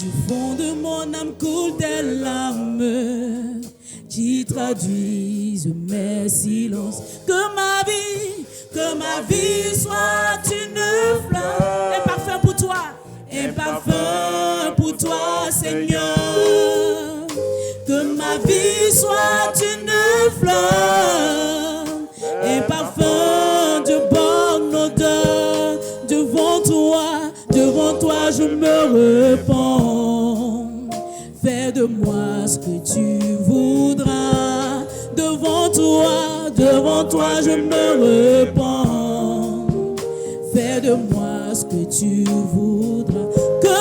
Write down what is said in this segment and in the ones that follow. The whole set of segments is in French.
Du fond de mon âme coulent des larmes qui traduisent mes silences. Que ma vie soit une fleur, un parfum pour toi, un parfum pour toi, Seigneur. Que ma vie soit une fleur, un parfum de bonne odeur. Devant toi je me repens. Fais de moi ce que tu voudras. Devant toi je me repens. Fais de moi ce que tu voudras. Que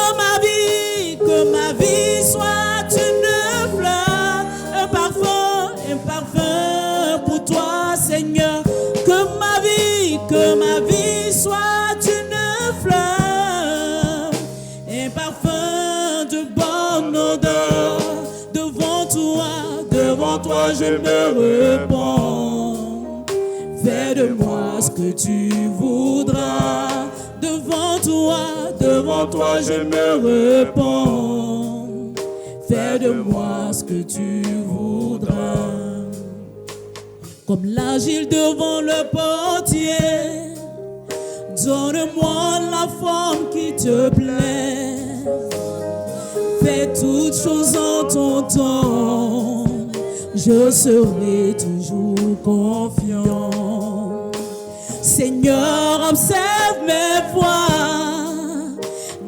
ma vie soit une fleur, un parfum pour toi, Seigneur. Que ma vie soit une fleur, un parfum de bonne odeur. Devant toi je me repens. Fais de moi ce que tu voudras. Devant toi je me repens. Fais de moi ce que tu voudras. Comme l'argile devant le potier, donne-moi la forme qui te plaît. Fais toutes choses en ton temps, je serai toujours confiant. Seigneur, observe mes voies,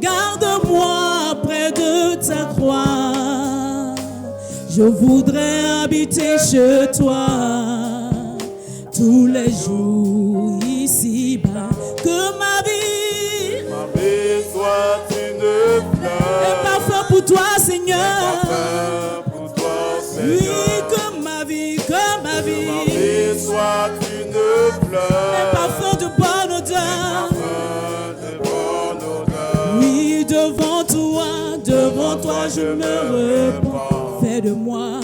garde-moi près de ta croix. Je voudrais habiter chez toi tous les jours ici-bas. Que ma vie soit une fleur, un parfum pour toi, Seigneur. Oui, que ma vie soit une fleur, un parfum de bonne odeur. Oui, devant toi je me repens. Fais de moi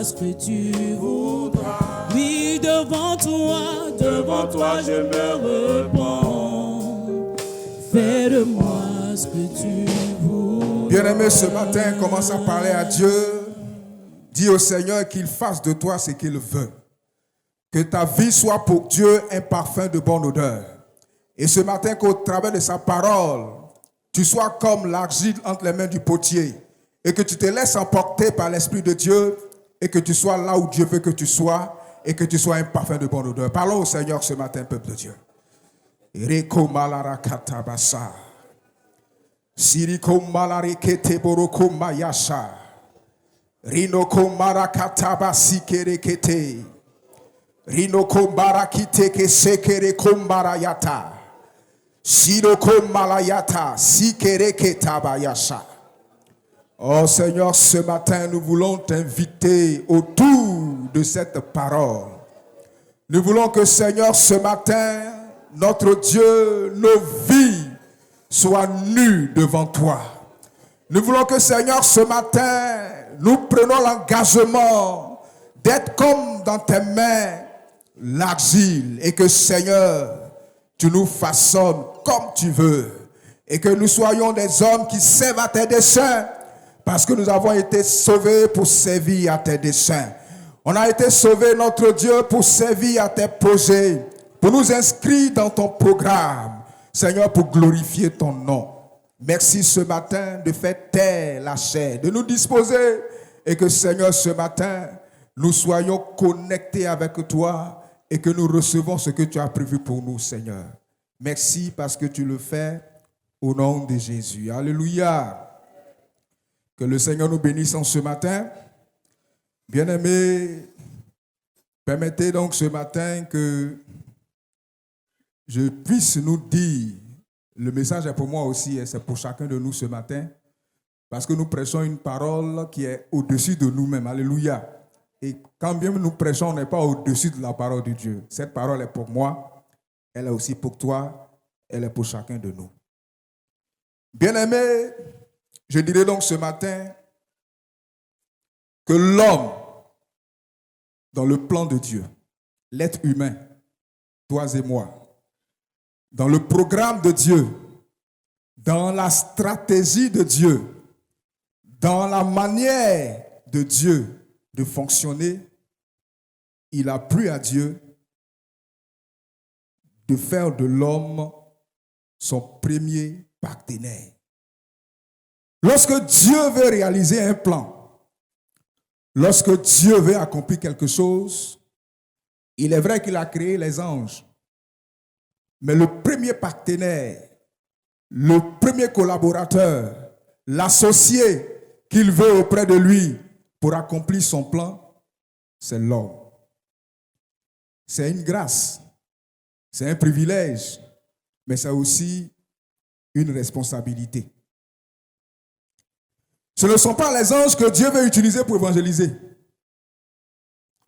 ce que tu voudras. Oui, devant toi je me repens. Fais de moi ce que tu voudras. Bien-aimé, ce matin, commence à parler à Dieu. Dis au Seigneur qu'il fasse de toi ce qu'il veut. Que ta vie soit pour Dieu un parfum de bonne odeur. Et ce matin, qu'au travers de sa parole, tu sois comme l'argile entre les mains du potier. Et que tu te laisses emporter par l'Esprit de Dieu. Et que tu sois là où Dieu veut que tu sois. Et que tu sois un parfum de bonne odeur. Parlons au Seigneur ce matin, peuple de Dieu. Reko malarakatabasa. Siriko malarikete boroko mayasha. Rinoko marakataba sikerekete. Rinoko marakite ke sekere kombarayata. Siroko malayata sikereketabayasha. Oh Seigneur, ce matin, nous voulons t'inviter autour de cette parole. Nous voulons que, Seigneur, ce matin, notre Dieu, nos vies soient nues devant toi. Nous voulons que, Seigneur, ce matin, nous prenons l'engagement d'être comme dans tes mains l'argile et que, Seigneur, tu nous façonnes comme tu veux et que nous soyons des hommes qui servent à tes desseins parce que nous avons été sauvés pour servir à tes desseins. On a été sauvés, notre Dieu, pour servir à tes projets, pour nous inscrire dans ton programme, Seigneur, pour glorifier ton nom. Merci ce matin de faire taire la chair, de nous disposer et que, Seigneur, ce matin, nous soyons connectés avec toi et que nous recevons ce que tu as prévu pour nous, Seigneur. Merci parce que tu le fais au nom de Jésus. Alléluia. Que le Seigneur nous bénisse en ce matin. Bien-aimés, permettez donc ce matin que je puisse nous dire, le message est pour moi aussi et c'est pour chacun de nous ce matin, parce que nous prêchons une parole qui est au-dessus de nous-mêmes. Alléluia. Et quand bien nous prêchons, on n'est pas au-dessus de la parole de Dieu. Cette parole est pour moi, elle est aussi pour toi, elle est pour chacun de nous. Bien-aimés, je dirais donc ce matin que l'homme, dans le plan de Dieu, l'être humain, toi et moi, dans le programme de Dieu, dans la stratégie de Dieu, dans la manière de Dieu de fonctionner, il a plu à Dieu de faire de l'homme son premier partenaire. Lorsque Dieu veut réaliser un plan, lorsque Dieu veut accomplir quelque chose, il est vrai qu'il a créé les anges. Mais le premier partenaire, le premier collaborateur, l'associé qu'il veut auprès de lui pour accomplir son plan, c'est l'homme. C'est une grâce, c'est un privilège, mais c'est aussi une responsabilité. Ce ne sont pas les anges que Dieu veut utiliser pour évangéliser,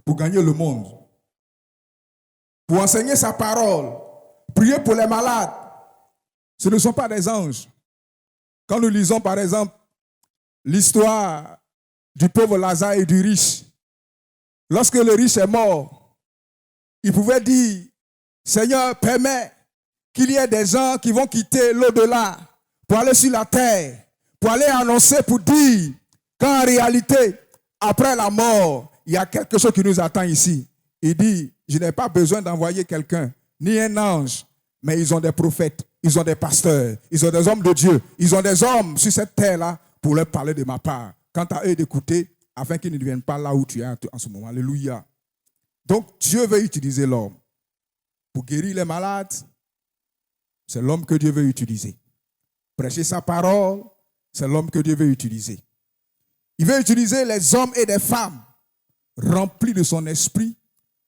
pour gagner le monde, pour enseigner sa parole, prier pour les malades. Ce ne sont pas des anges. Quand nous lisons par exemple l'histoire du pauvre Lazare et du riche, lorsque le riche est mort, il pouvait dire, Seigneur, permets qu'il y ait des gens qui vont quitter l'au-delà pour aller sur la terre, pour aller annoncer, pour dire qu'en réalité, après la mort, il y a quelque chose qui nous attend ici. Il dit, je n'ai pas besoin d'envoyer quelqu'un, ni un ange, mais ils ont des prophètes, ils ont des pasteurs, ils ont des hommes de Dieu, ils ont des hommes sur cette terre-là pour leur parler de ma part. Quant à eux d'écouter, afin qu'ils ne viennent pas là où tu es en ce moment. Alléluia. Donc Dieu veut utiliser l'homme. Pour guérir les malades, c'est l'homme que Dieu veut utiliser. Prêcher sa parole, c'est l'homme que Dieu veut utiliser. Il veut utiliser les hommes et les femmes remplis de son esprit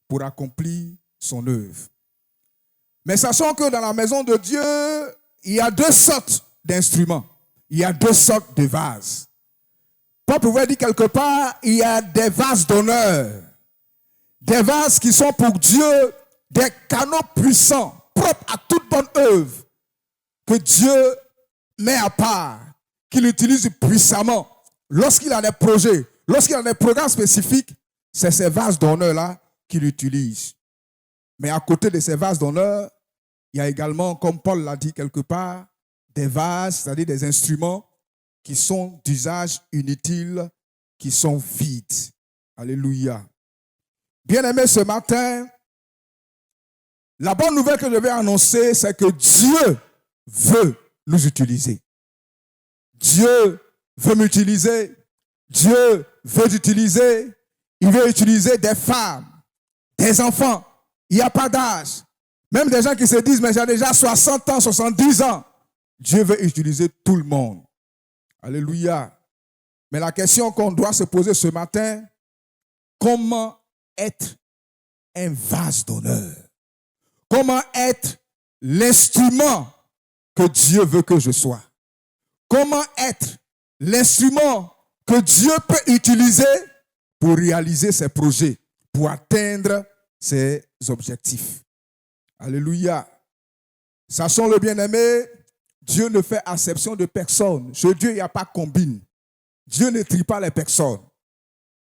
pour accomplir son œuvre. Mais sachant que dans la maison de Dieu, il y a deux sortes d'instruments. Il y a deux sortes de vases. Paul pouvait dire quelque part, il y a des vases d'honneur. Des vases qui sont pour Dieu des canaux puissants, propres à toute bonne œuvre, que Dieu met à part, qu'il utilise puissamment. Lorsqu'il a des projets, lorsqu'il a des programmes spécifiques, c'est ces vases d'honneur-là qu'il utilise. Mais à côté de ces vases d'honneur, il y a également, comme Paul l'a dit quelque part, des vases, c'est-à-dire des instruments qui sont d'usage inutile, qui sont vides. Alléluia. Bien-aimés, ce matin, la bonne nouvelle que je vais annoncer, c'est que Dieu veut nous utiliser. Dieu veut m'utiliser. Dieu veut t'utiliser. Il veut utiliser des femmes, des enfants. Il n'y a pas d'âge. Même des gens qui se disent, mais j'ai déjà 60 ans, 70 ans. Dieu veut utiliser tout le monde. Alléluia. Mais la question qu'on doit se poser ce matin, comment être un vase d'honneur? Comment être l'instrument que Dieu veut que je sois? Comment être l'instrument que Dieu peut utiliser pour réaliser ses projets, pour atteindre ses objectifs? Alléluia. Sachons-le, bien-aimé, Dieu ne fait acception de personne. Chez Dieu, il n'y a pas combine. Dieu ne trie pas les personnes.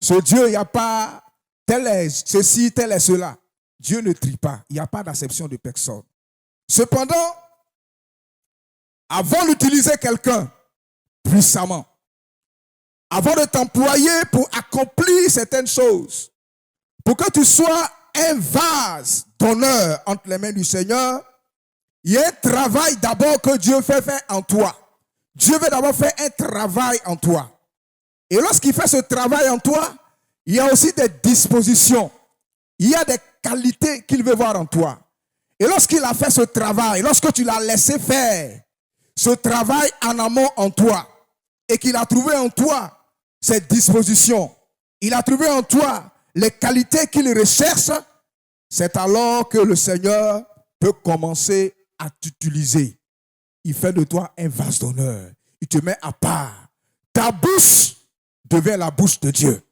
Chez Dieu, il n'y a pas tel est ceci, tel est cela. Dieu ne trie pas. Il n'y a pas d'acception de personne. Cependant, avant d'utiliser quelqu'un puissamment, avant de t'employer pour accomplir certaines choses, pour que tu sois un vase d'honneur entre les mains du Seigneur, il y a un travail d'abord que Dieu fait faire en toi. Dieu veut d'abord faire un travail en toi. Et lorsqu'il fait ce travail en toi, il y a aussi des dispositions. Il y a des qualités qu'il veut voir en toi. Et lorsqu'il a fait ce travail, lorsque tu l'as laissé faire ce travail en amont en toi, et qu'il a trouvé en toi ces dispositions, il a trouvé en toi les qualités qu'il recherche, c'est alors que le Seigneur peut commencer à t'utiliser. Il fait de toi un vase d'honneur. Il te met à part. Ta bouche devient la bouche de Dieu.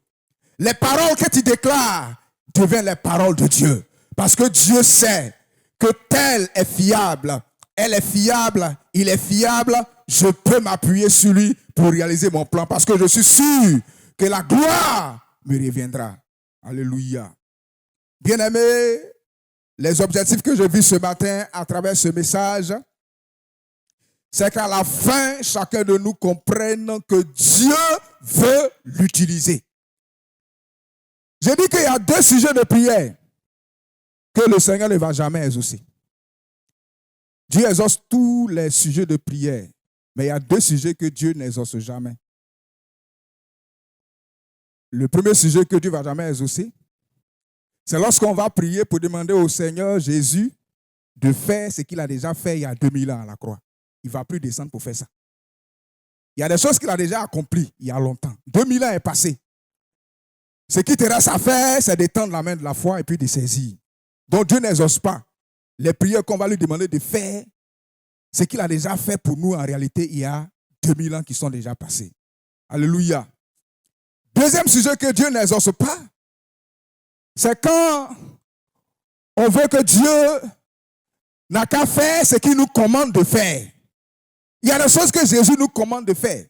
Les paroles que tu déclares deviennent les paroles de Dieu. Parce que Dieu sait que tel est fiable. Elle est fiable. Il est fiable. Je peux m'appuyer sur lui pour réaliser mon plan. Parce que je suis sûr que la gloire me reviendra. Alléluia. Bien-aimés, les objectifs que je vis ce matin à travers ce message, c'est qu'à la fin, chacun de nous comprenne que Dieu veut l'utiliser. Je dis qu'il y a 2 sujets de prière que le Seigneur ne va jamais exaucer. Dieu exauce tous les sujets de prière, mais il y a 2 sujets que Dieu n'exauce jamais. Le premier sujet que Dieu ne va jamais exaucer, c'est lorsqu'on va prier pour demander au Seigneur Jésus de faire ce qu'il a déjà fait il y a 2000 ans à la croix. Il ne va plus descendre pour faire ça. Il y a des choses qu'il a déjà accomplies il y a longtemps. 2000 ans est passé. Ce qui te reste à faire, c'est d'étendre la main de la foi et puis de saisir. Donc Dieu n'exauce pas les prières qu'on va lui demander de faire, ce qu'il a déjà fait pour nous en réalité il y a 2000 ans qui sont déjà passés. Alléluia. Deuxième sujet que Dieu n'exauce pas, c'est quand on veut que Dieu n'a qu'à faire ce qu'il nous commande de faire. Il y a des choses que Jésus nous commande de faire.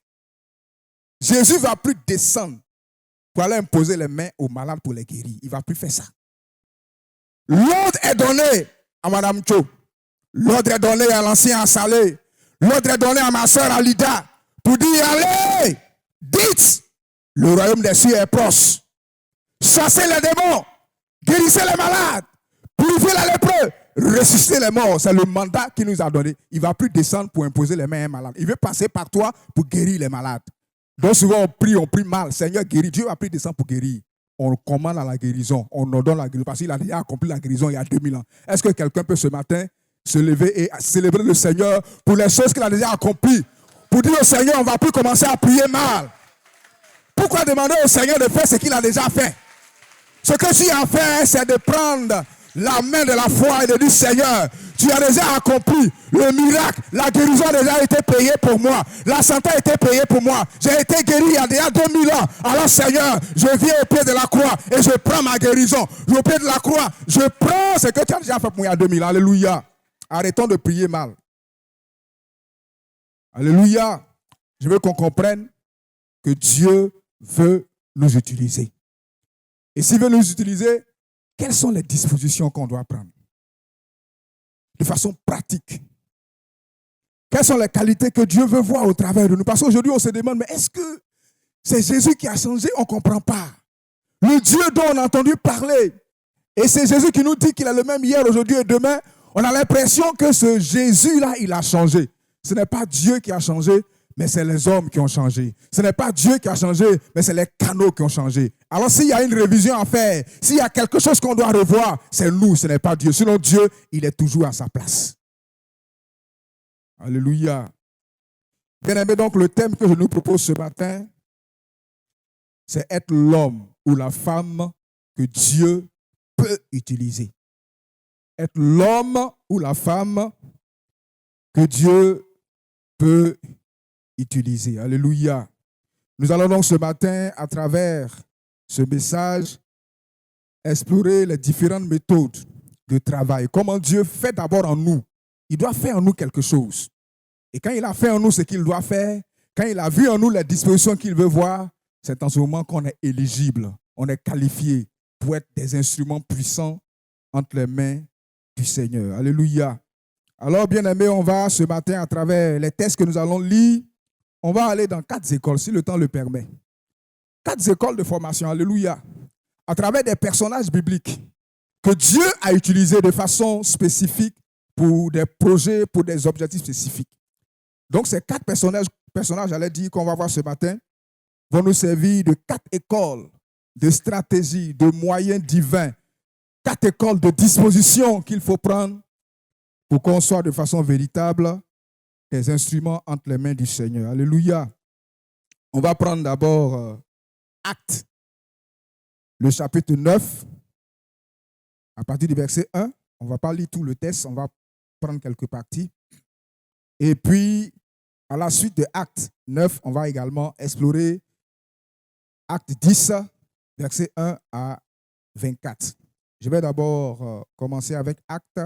Jésus ne va plus descendre pour aller imposer les mains aux malades pour les guérir. Il ne va plus faire ça. L'ordre est donné à Mme Cho. L'ordre est donné à l'ancien Assalé. L'ordre est donné à ma soeur Alida pour dire, allez, dites, le royaume des cieux est proche. Chassez les démons, guérissez les malades, purifiez les lépreux, ressuscitez les morts. C'est le mandat qu'il nous a donné. Il ne va plus descendre pour imposer les mains à un malade. Il veut passer par toi pour guérir les malades. Donc souvent on prie mal. Seigneur, guéris. Dieu va plus descendre pour guérir. On commande à la guérison. On ordonne la guérison parce qu'il a déjà accompli la guérison il y a 2000 ans. Est-ce que quelqu'un peut ce matin se lever et célébrer le Seigneur pour les choses qu'il a déjà accomplies? Pour dire au Seigneur, on ne va plus commencer à prier mal. Pourquoi demander au Seigneur de faire ce qu'il a déjà fait? Ce que tu as fait, c'est de prendre la main de la foi et de dire, Seigneur, tu as déjà accompli le miracle. La guérison a déjà été payée pour moi. La santé a été payée pour moi. J'ai été guéri il y a déjà 2000 ans. Alors Seigneur, je viens au pied de la croix et je prends ma guérison. Je vais au pied de la croix. Je prends ce que tu as déjà fait pour moi il y a 2000 ans. Alléluia. Arrêtons de prier mal. Alléluia. Je veux qu'on comprenne que Dieu veut nous utiliser. Et s'il veut nous utiliser, quelles sont les dispositions qu'on doit prendre? De façon pratique. Quelles sont les qualités que Dieu veut voir au travers de nous? Parce qu'aujourd'hui, on se demande, mais est-ce que c'est Jésus qui a changé? On ne comprend pas. Le Dieu dont on a entendu parler, et c'est Jésus qui nous dit qu'il est le même hier, aujourd'hui et demain, on a l'impression que ce Jésus-là, il a changé. Ce n'est pas Dieu qui a changé, mais c'est les hommes qui ont changé. Ce n'est pas Dieu qui a changé, mais c'est les canaux qui ont changé. Alors s'il y a une révision à faire, s'il y a quelque chose qu'on doit revoir, c'est nous, ce n'est pas Dieu. Sinon Dieu, il est toujours à sa place. Alléluia. Bien aimé, donc le thème que je nous propose ce matin, c'est être l'homme ou la femme que Dieu peut utiliser. Être l'homme ou la femme que Dieu peut utiliser. Alléluia. Nous allons donc ce matin, à travers ce message, explorer les différentes méthodes de travail. Comment Dieu fait d'abord en nous. Il doit faire en nous quelque chose. Et quand il a fait en nous ce qu'il doit faire, quand il a vu en nous les dispositions qu'il veut voir, c'est en ce moment qu'on est éligible, on est qualifié pour être des instruments puissants entre les mains du Seigneur. Alléluia. Alors, bien-aimés, on va ce matin, à travers les textes que nous allons lire, on va aller dans 4 écoles, si le temps le permet. 4 écoles de formation, alléluia. À travers des personnages bibliques que Dieu a utilisés de façon spécifique pour des projets, pour des objectifs spécifiques. Donc, ces 4 personnages, j'allais dire, qu'on va voir ce matin, vont nous servir de 4 écoles de stratégie, de moyens divins, 4 écoles de disposition qu'il faut prendre pour qu'on soit de façon véritable des instruments entre les mains du Seigneur. Alléluia. On va prendre d'abord Actes, le chapitre 9, à partir du verset 1. On ne va pas lire tout le texte, on va prendre quelques parties. Et puis, à la suite de Actes 9, on va également explorer Actes 10, verset 1 à 24. Je vais d'abord commencer avec Actes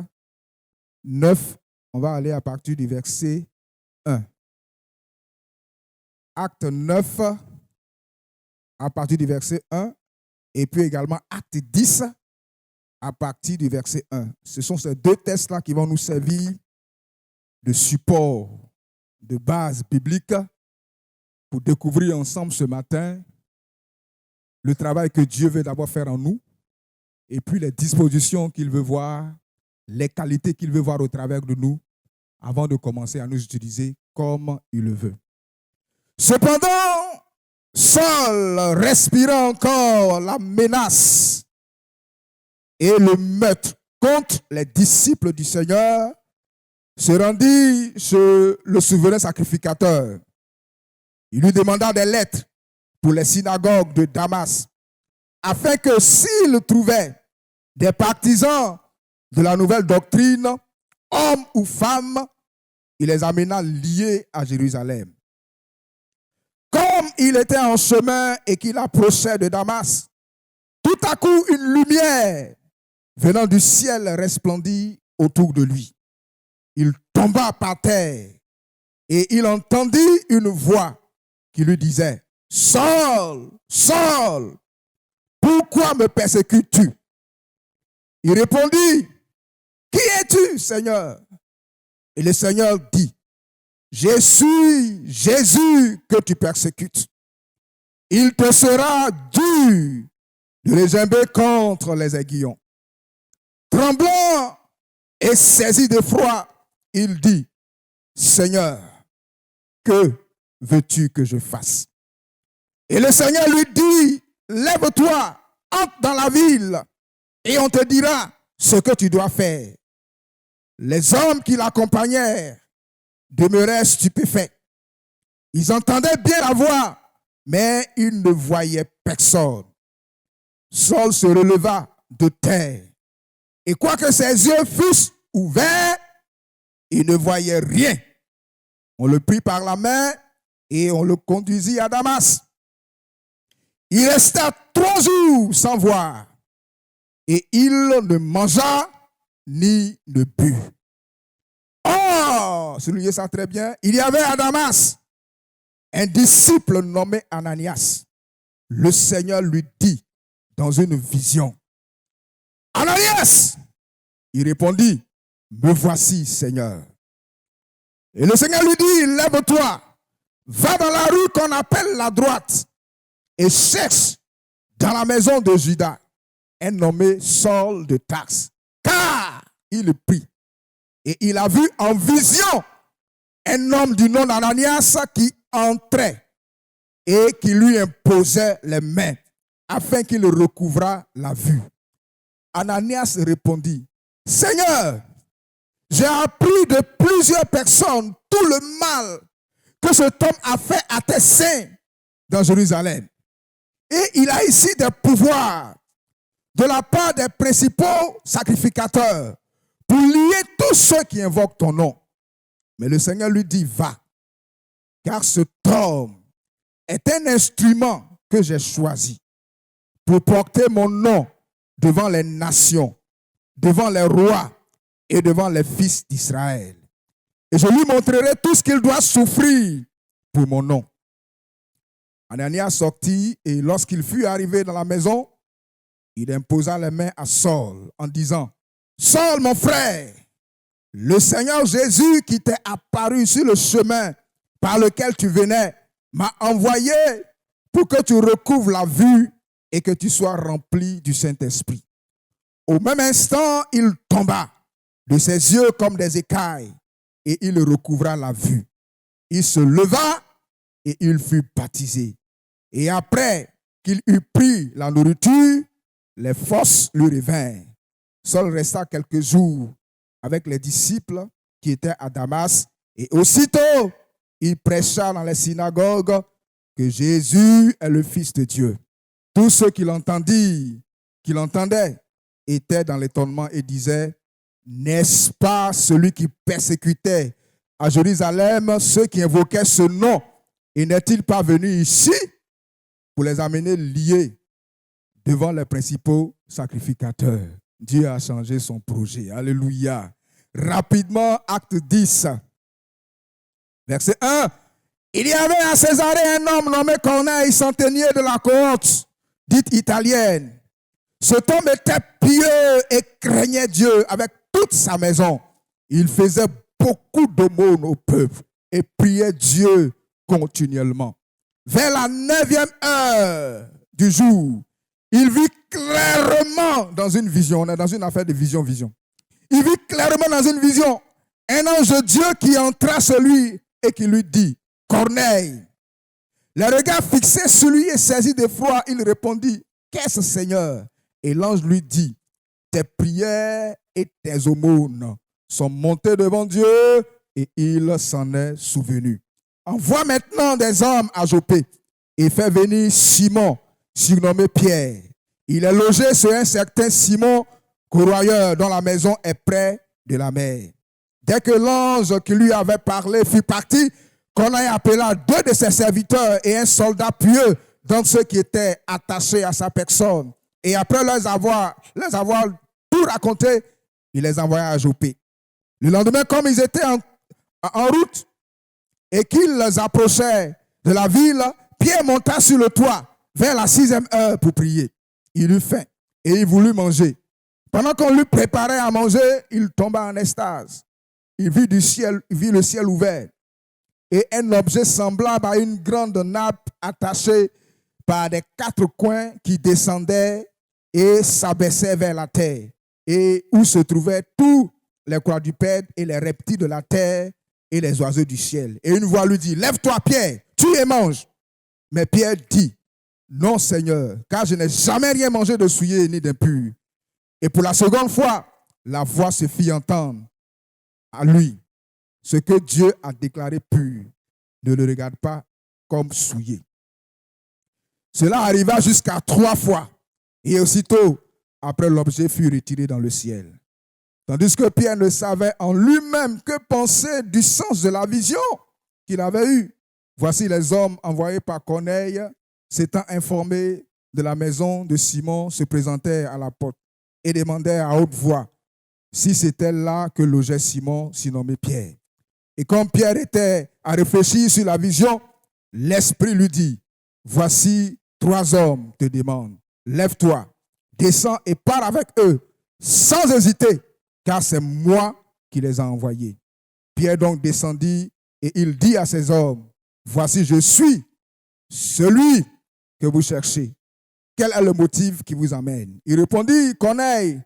9. On va aller à partir du verset 1. Acte 9, à partir du verset 1. Et puis également Acte 10, à partir du verset 1. Ce sont ces 2 textes-là qui vont nous servir de support de base biblique pour découvrir ensemble ce matin le travail que Dieu veut d'abord faire en nous et puis les dispositions qu'il veut voir, les qualités qu'il veut voir au travers de nous avant de commencer à nous utiliser comme il le veut. Cependant, Saul, respirant encore la menace et le meurtre contre les disciples du Seigneur, se rendit chez le souverain sacrificateur. Il lui demanda des lettres pour les synagogues de Damas, afin que s'il trouvait des partisans de la nouvelle doctrine, hommes ou femmes, il les amena liés à Jérusalem. Comme il était en chemin et qu'il approchait de Damas, tout à coup une lumière venant du ciel resplendit autour de lui. Il tomba par terre et il entendit une voix qui lui disait: Saul, Saul, pourquoi me persécutes-tu? Il répondit: Qui es-tu, Seigneur? Et le Seigneur dit: Je suis Jésus que tu persécutes. Il te sera dur de les jambes contre les aiguillons. Tremblant et saisi d'effroi, il dit: Seigneur, que veux-tu que je fasse? Et le Seigneur lui dit: Lève-toi, entre dans la ville, et on te dira ce que tu dois faire. Les hommes qui l'accompagnèrent demeuraient stupéfaits. Ils entendaient bien la voix, mais ils ne voyaient personne. Saul se releva de terre, et quoique ses yeux fussent ouverts, il ne voyait rien. On le prit par la main et on le conduisit à Damas. Il resta 3 jours sans voir, et il ne mangea ni ne but. Or, soulignez ça très bien, il y avait à Damas un disciple nommé Ananias. Le Seigneur lui dit dans une vision: Ananias! Il répondit: Me voici, Seigneur. Et le Seigneur lui dit: Lève-toi, va dans la rue qu'on appelle la droite et cherche dans la maison de Judas un nommé Saul de Tarse. Car il prit et il a vu en vision un homme du nom d'Ananias qui entrait et qui lui imposait les mains afin qu'il recouvrât la vue. Ananias répondit: Seigneur, j'ai appris de plusieurs personnes tout le mal que cet homme a fait à tes saints dans Jérusalem. Et il a ici des pouvoirs de la part des principaux sacrificateurs pour lier tous ceux qui invoquent ton nom. Mais le Seigneur lui dit: Va, car cet homme est un instrument que j'ai choisi pour porter mon nom devant les nations, devant les rois et devant les fils d'Israël. Et je lui montrerai tout ce qu'il doit souffrir pour mon nom. Ananias sortit, et lorsqu'il fut arrivé dans la maison, il imposa les mains à Saul en disant: Saul, mon frère, le Seigneur Jésus qui t'est apparu sur le chemin par lequel tu venais m'a envoyé pour que tu recouvres la vue et que tu sois rempli du Saint-Esprit. Au même instant, il tomba de ses yeux comme des écailles et il recouvra la vue. Il se leva et il fut baptisé. Et après qu'il eut pris la nourriture, les forces lui revinrent. Saul resta quelques jours avec les disciples qui étaient à Damas, et aussitôt il prêcha dans les synagogues que Jésus est le Fils de Dieu. Tous ceux qui l'entendaient étaient dans l'étonnement et disaient: N'est-ce pas celui qui persécutait à Jérusalem ceux qui invoquaient ce nom? Et n'est-il pas venu ici pour les amener liés devant les principaux sacrificateurs? Dieu a changé son projet. Alléluia. Rapidement, acte 10. Verset 1. Il y avait à Césarée un homme nommé Corneille, centenier de la cohorte dite italienne. Cet homme était pieux et craignait Dieu avec toute sa maison. Il faisait beaucoup d'aumônes au peuple et priait Dieu continuellement. Vers la 9e heure du jour, il vit clairement dans une vision. On est dans une affaire de vision. Il vit clairement dans une vision un ange de Dieu qui entra sur lui et qui lui dit, Corneille. Les regards fixés sur lui et saisi d'effroi, il répondit, qu'est-ce Seigneur? Et l'ange lui dit, tes prières et tes aumônes sont montées devant Dieu et il s'en est souvenu. Envoie maintenant des hommes à Jopé et fais venir Simon, surnommé Pierre. Il est logé sur un certain Simon, corroyeur, dont la maison est près de la mer. Dès que l'ange qui lui avait parlé fut parti, Corneille appela 2 de ses serviteurs et un soldat pieux d'entre ceux qui étaient attachés à sa personne. Et après les avoir tout raconté, il les envoya à Jopé. Le lendemain, comme ils étaient en route et qu'ils approchaient de la ville, Pierre monta sur le toit vers la 6e heure pour prier. Il eut faim et il voulut manger. Pendant qu'on lui préparait à manger, il tomba en extase. Il vit le ciel ouvert et un objet semblable à une grande nappe attachée par des 4 coins qui descendaient et s'abaissaient vers la terre, et où se trouvaient tous les quadrupèdes et les reptiles de la terre et les oiseaux du ciel. Et une voix lui dit, lève-toi Pierre, tue et mange. Mais Pierre dit, non Seigneur, car je n'ai jamais rien mangé de souillé ni d'impur. Et pour la seconde fois, la voix se fit entendre à lui. Ce que Dieu a déclaré pur, ne le regarde pas comme souillé. Cela arriva jusqu'à 3 fois. Et aussitôt, après, l'objet fut retiré dans le ciel. Tandis que Pierre ne savait en lui-même que penser du sens de la vision qu'il avait eue. Voici les hommes envoyés par Corneille, s'étant informés de la maison de Simon, se présentèrent à la porte et demandèrent à haute voix si c'était là que logeait Simon, surnommé Pierre. Et comme Pierre était à réfléchir sur la vision, l'Esprit lui dit, voici 3 hommes te demandent, lève-toi, descends et pars avec eux, sans hésiter, car c'est moi qui les ai envoyés. Pierre donc descendit et il dit à ces hommes, voici je suis celui que vous cherchez. Quel est le motif qui vous amène? Il répondit, Corneille,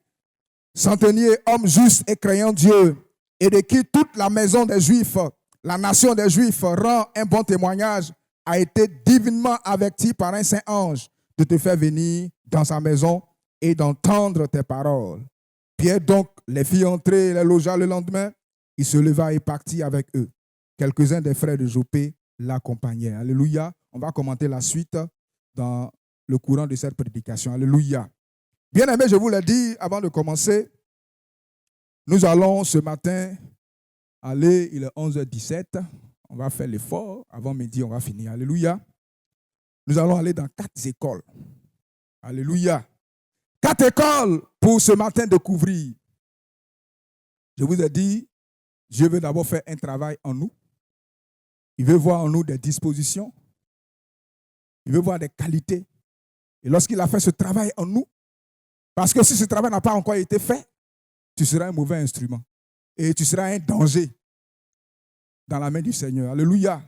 centenier, homme juste et craignant Dieu, et de qui toute la maison des Juifs, la nation des Juifs rend un bon témoignage, a été divinement averti par un saint ange de te faire venir dans sa maison et d'entendre tes paroles. Pierre donc les fit entrer et les logea le lendemain. Il se leva et partit avec eux. Quelques-uns des frères de Jopé l'accompagnaient. Alléluia. On va commenter la suite dans le courant de cette prédication. Alléluia. Bien aimé, je vous l'ai dit avant de commencer, nous allons ce matin aller, il est 11h17. On va faire l'effort. Avant midi, on va finir. Alléluia. Nous allons aller dans 4 écoles. Alléluia. 4 écoles pour ce matin découvrir. Je vous ai dit, Dieu veut d'abord faire un travail en nous. Il veut voir en nous des dispositions. Il veut voir des qualités. Et lorsqu'il a fait ce travail en nous, parce que si ce travail n'a pas encore été fait, tu seras un mauvais instrument. Et tu seras un danger dans la main du Seigneur. Alléluia.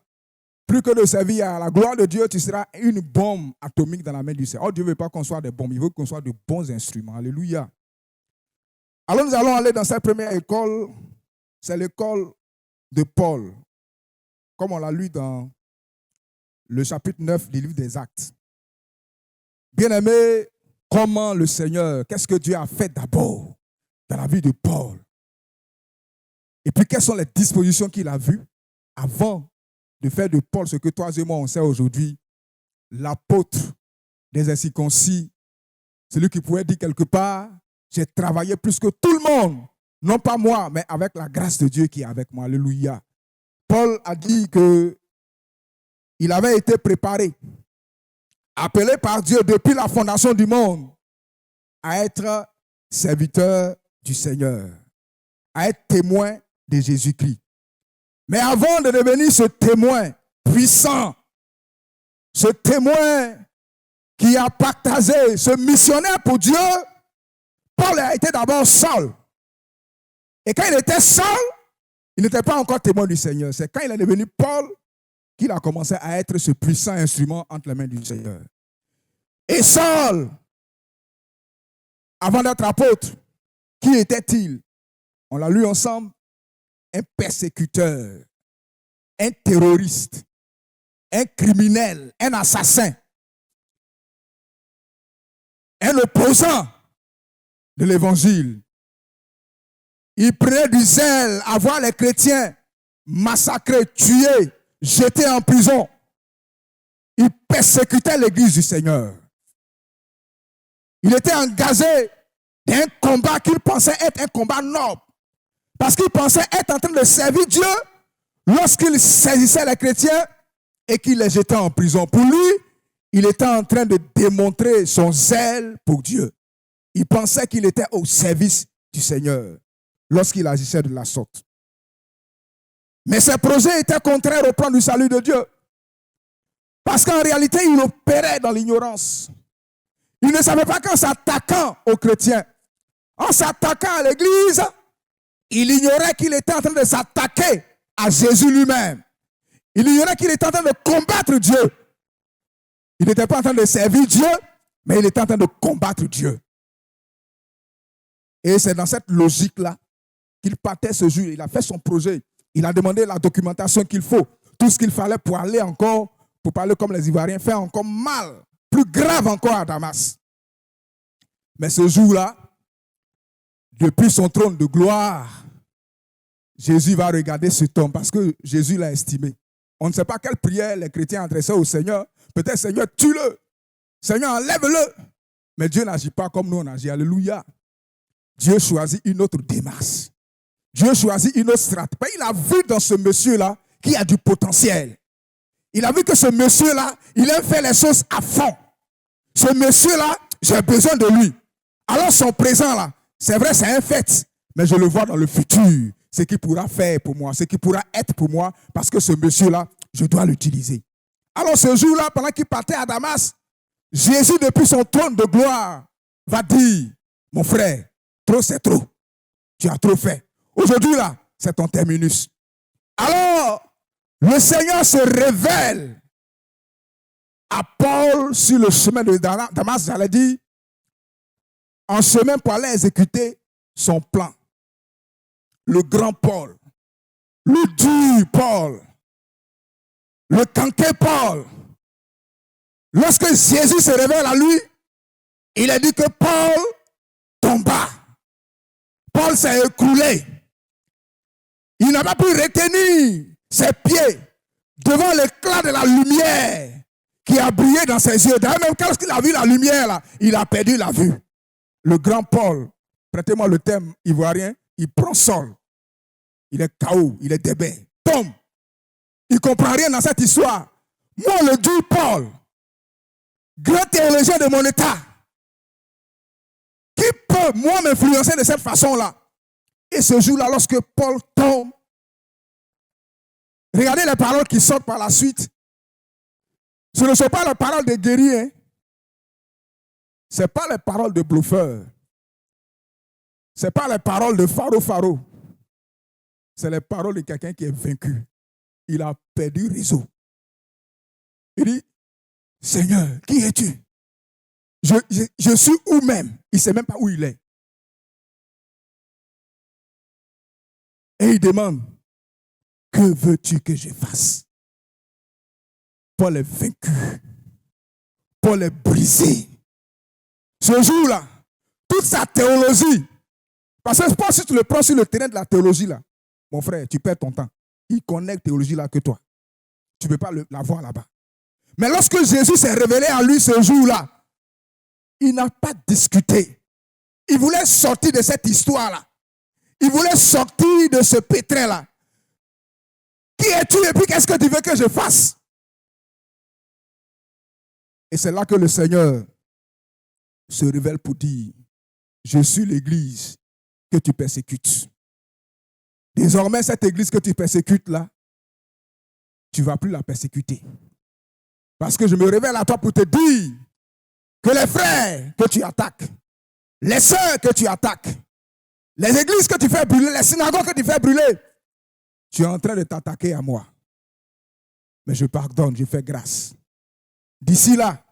Plus que de servir à la gloire de Dieu, tu seras une bombe atomique dans la main du Seigneur. Oh, Dieu ne veut pas qu'on soit des bombes, il veut qu'on soit de bons instruments. Alléluia. Alors nous allons aller dans cette première école. C'est l'école de Paul. Comme on l'a lu dans le chapitre 9 du livre des Actes. Bien-aimé, comment le Seigneur, qu'est-ce que Dieu a fait d'abord dans la vie de Paul? Et puis, quelles sont les dispositions qu'il a vues avant de faire de Paul ce que toi et moi on sait aujourd'hui, l'apôtre des incirconcis, celui qui pouvait dire quelque part, j'ai travaillé plus que tout le monde, non pas moi, mais avec la grâce de Dieu qui est avec moi. Alléluia. Paul a dit que il avait été préparé, appelé par Dieu depuis la fondation du monde, à être serviteur du Seigneur, à être témoin de Jésus-Christ. Mais avant de devenir ce témoin puissant, ce témoin qui a partagé, ce missionnaire pour Dieu, Paul a été d'abord seul. Et quand il était seul, Il n'était pas encore témoin du Seigneur. C'est quand il est devenu Paul qu'il a commencé à être ce puissant instrument entre les mains du Seigneur. Et Saul, avant d'être apôtre, qui était-il? On l'a lu ensemble. Un persécuteur, un terroriste, un criminel, un assassin, un opposant de l'évangile. Il prenait du zèle à voir les chrétiens massacrés, tués, jetés en prison. Il persécutait l'église du Seigneur. Il était engagé dans un combat qu'il pensait être un combat noble. Parce qu'il pensait être en train de servir Dieu lorsqu'il saisissait les chrétiens et qu'il les jetait en prison. Pour lui, il était en train de démontrer son zèle pour Dieu. Il pensait qu'il était au service du Seigneur lorsqu'il agissait de la sorte. Mais ses projets étaient contraires au plan du salut de Dieu. Parce qu'en réalité, il opérait dans l'ignorance. Il ne savait pas qu'en s'attaquant aux chrétiens, en s'attaquant à l'église, il ignorait qu'il était en train de s'attaquer à Jésus lui-même. Il ignorait qu'il était en train de combattre Dieu. Il n'était pas en train de servir Dieu, mais il était en train de combattre Dieu. Et c'est dans cette logique-là qu'il partait ce jour. Il a fait son projet. Il a demandé la documentation qu'il faut. Tout ce qu'il fallait pour aller encore, pour parler comme les Ivoiriens, faire encore mal, plus grave encore à Damas. Mais ce jour-là, depuis son trône de gloire, Jésus va regarder cet homme parce que Jésus l'a estimé. On ne sait pas quelle prière les chrétiens adressaient au Seigneur. Peut-être, Seigneur, tue-le. Seigneur, enlève-le. Mais Dieu n'agit pas comme nous on agit. Alléluia. Dieu choisit une autre démarche. Dieu choisit une autre stratégie. Il a vu dans ce monsieur-là qui a du potentiel. Il a vu que ce monsieur-là, il aime faire les choses à fond. Ce monsieur-là, j'ai besoin de lui. Alors son présent-là, c'est vrai, c'est un fait. Mais je le vois dans le futur. Ce qu'il pourra faire pour moi, ce qu'il pourra être pour moi, parce que ce monsieur-là, je dois l'utiliser. Alors ce jour-là, pendant qu'il partait à Damas, Jésus, depuis son trône de gloire, va dire, mon frère, trop c'est trop. Tu as trop fait. Aujourd'hui, là, c'est ton terminus. Alors, le Seigneur se révèle à Paul sur le chemin de Damas, j'allais dire, en chemin pour aller exécuter son plan. Le grand Paul, le dur Paul, le canqué Paul. Lorsque Jésus se révèle à lui, il a dit que Paul tomba. Paul s'est écroulé. Il n'a pas pu retenir ses pieds devant l'éclat de la lumière qui a brillé dans ses yeux. D'ailleurs, même quand il a vu la lumière, là, il a perdu la vue. Le grand Paul, prêtez-moi le terme ivoirien, il prend sol. Il est KO, il est débet, tombe. Il ne comprend rien dans cette histoire. Moi, le dur Paul, grand théologien de mon état, qui peut, moi, m'influencer de cette façon-là? Et ce jour-là, lorsque Paul tombe, regardez les paroles qui sortent par la suite. Ce ne sont pas les paroles de guerriers. Hein. Ce n'est pas les paroles de bluffeurs. Ce n'est pas les paroles de Faro. C'est les paroles de quelqu'un qui est vaincu. Il a perdu réseau. Il dit, Seigneur, qui es-tu? Je suis où même? Il ne sait même pas où il est. Et il demande, que veux-tu que je fasse? Paul est vaincu. Paul est brisé. Ce jour-là, toute sa théologie, parce que Paul, si tu le prends sur le terrain de la théologie, là, mon frère, tu perds ton temps. Il connaît la théologie là que toi. Tu ne peux pas la voir là-bas. Mais lorsque Jésus s'est révélé à lui ce jour-là, il n'a pas discuté. Il voulait sortir de cette histoire-là. Il voulait sortir de ce pétrin-là. Qui es-tu et puis qu'est-ce que tu veux que je fasse? Et c'est là que le Seigneur se révèle pour dire, je suis l'église que tu persécutes. Désormais, cette église que tu persécutes là, tu ne vas plus la persécuter. Parce que je me révèle à toi pour te dire que les frères que tu attaques, les sœurs que tu attaques, les églises que tu fais brûler, les synagogues que tu fais brûler, Tu es en train de t'attaquer à moi. Mais je pardonne, je fais grâce. D'ici là,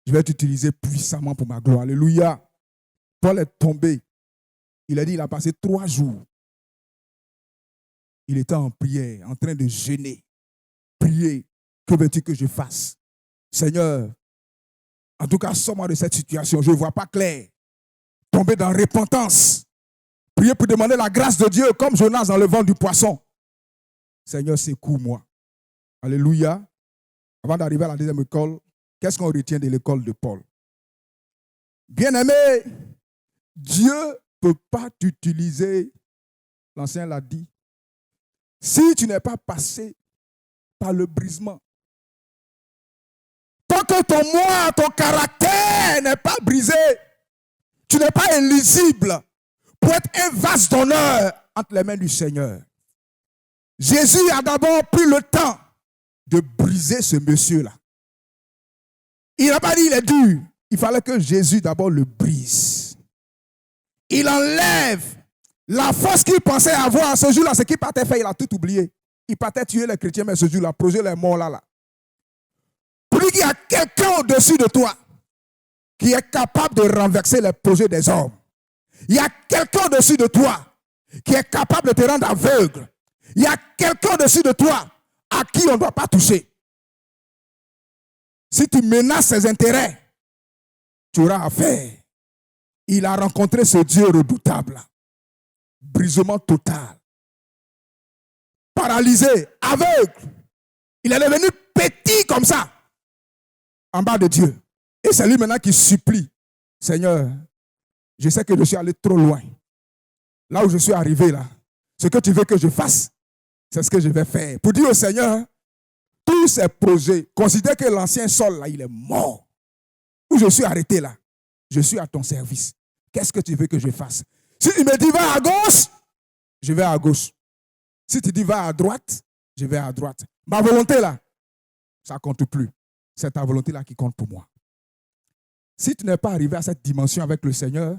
je vais t'utiliser puissamment pour ma gloire. Alléluia. Paul est tombé. Il a dit, il a passé 3 jours. Il était en prière, en train de jeûner. Prier. Que veux-tu que je fasse? Seigneur, en tout cas, sors-moi de cette situation. Je ne vois pas clair. Tomber dans la repentance. Prier pour demander la grâce de Dieu, comme Jonas dans le ventre du poisson. Seigneur, secours-moi. Alléluia. Avant d'arriver à la deuxième école, qu'est-ce qu'on retient de l'école de Paul? Bien-aimé, Dieu ne peut pas t'utiliser, l'ancien l'a dit, si tu n'es pas passé par le brisement. Tant que ton moi, ton caractère n'est pas brisé, tu n'es pas éligible pour être un vase d'honneur entre les mains du Seigneur. Jésus a d'abord pris le temps de briser ce monsieur-là. Il n'a pas dit il est dur. Il fallait que Jésus d'abord le brise. Il enlève la force qu'il pensait avoir. Ce jour-là, ce qu'il partait faire, il a tout oublié. Il partait tuer les chrétiens, mais ce jour-là, projet les morts là. Pour lui qu'il y a quelqu'un au-dessus de toi qui est capable de renverser les projets des hommes. Il y a quelqu'un au-dessus de toi qui est capable de te rendre aveugle. Il y a quelqu'un au-dessus de toi à qui on ne doit pas toucher. Si tu menaces ses intérêts, tu auras affaire. Il a rencontré ce Dieu redoutable. Brisement total. Paralysé, aveugle. Il est devenu petit comme ça, en bas de Dieu. Et c'est lui maintenant qui supplie. Seigneur, je sais que je suis allé trop loin. Là où je suis arrivé, là, ce que tu veux que je fasse, c'est ce que je vais faire. Pour dire au Seigneur, tous ces projets, considère que l'ancien Saul, là, il est mort. Où je suis arrêté, là, je suis à ton service. Qu'est-ce que tu veux que je fasse? Si tu me dis va à gauche, je vais à gauche. Si tu dis va à droite, je vais à droite. Ma volonté, là, ça ne compte plus. C'est ta volonté, là, qui compte pour moi. Si tu n'es pas arrivé à cette dimension avec le Seigneur,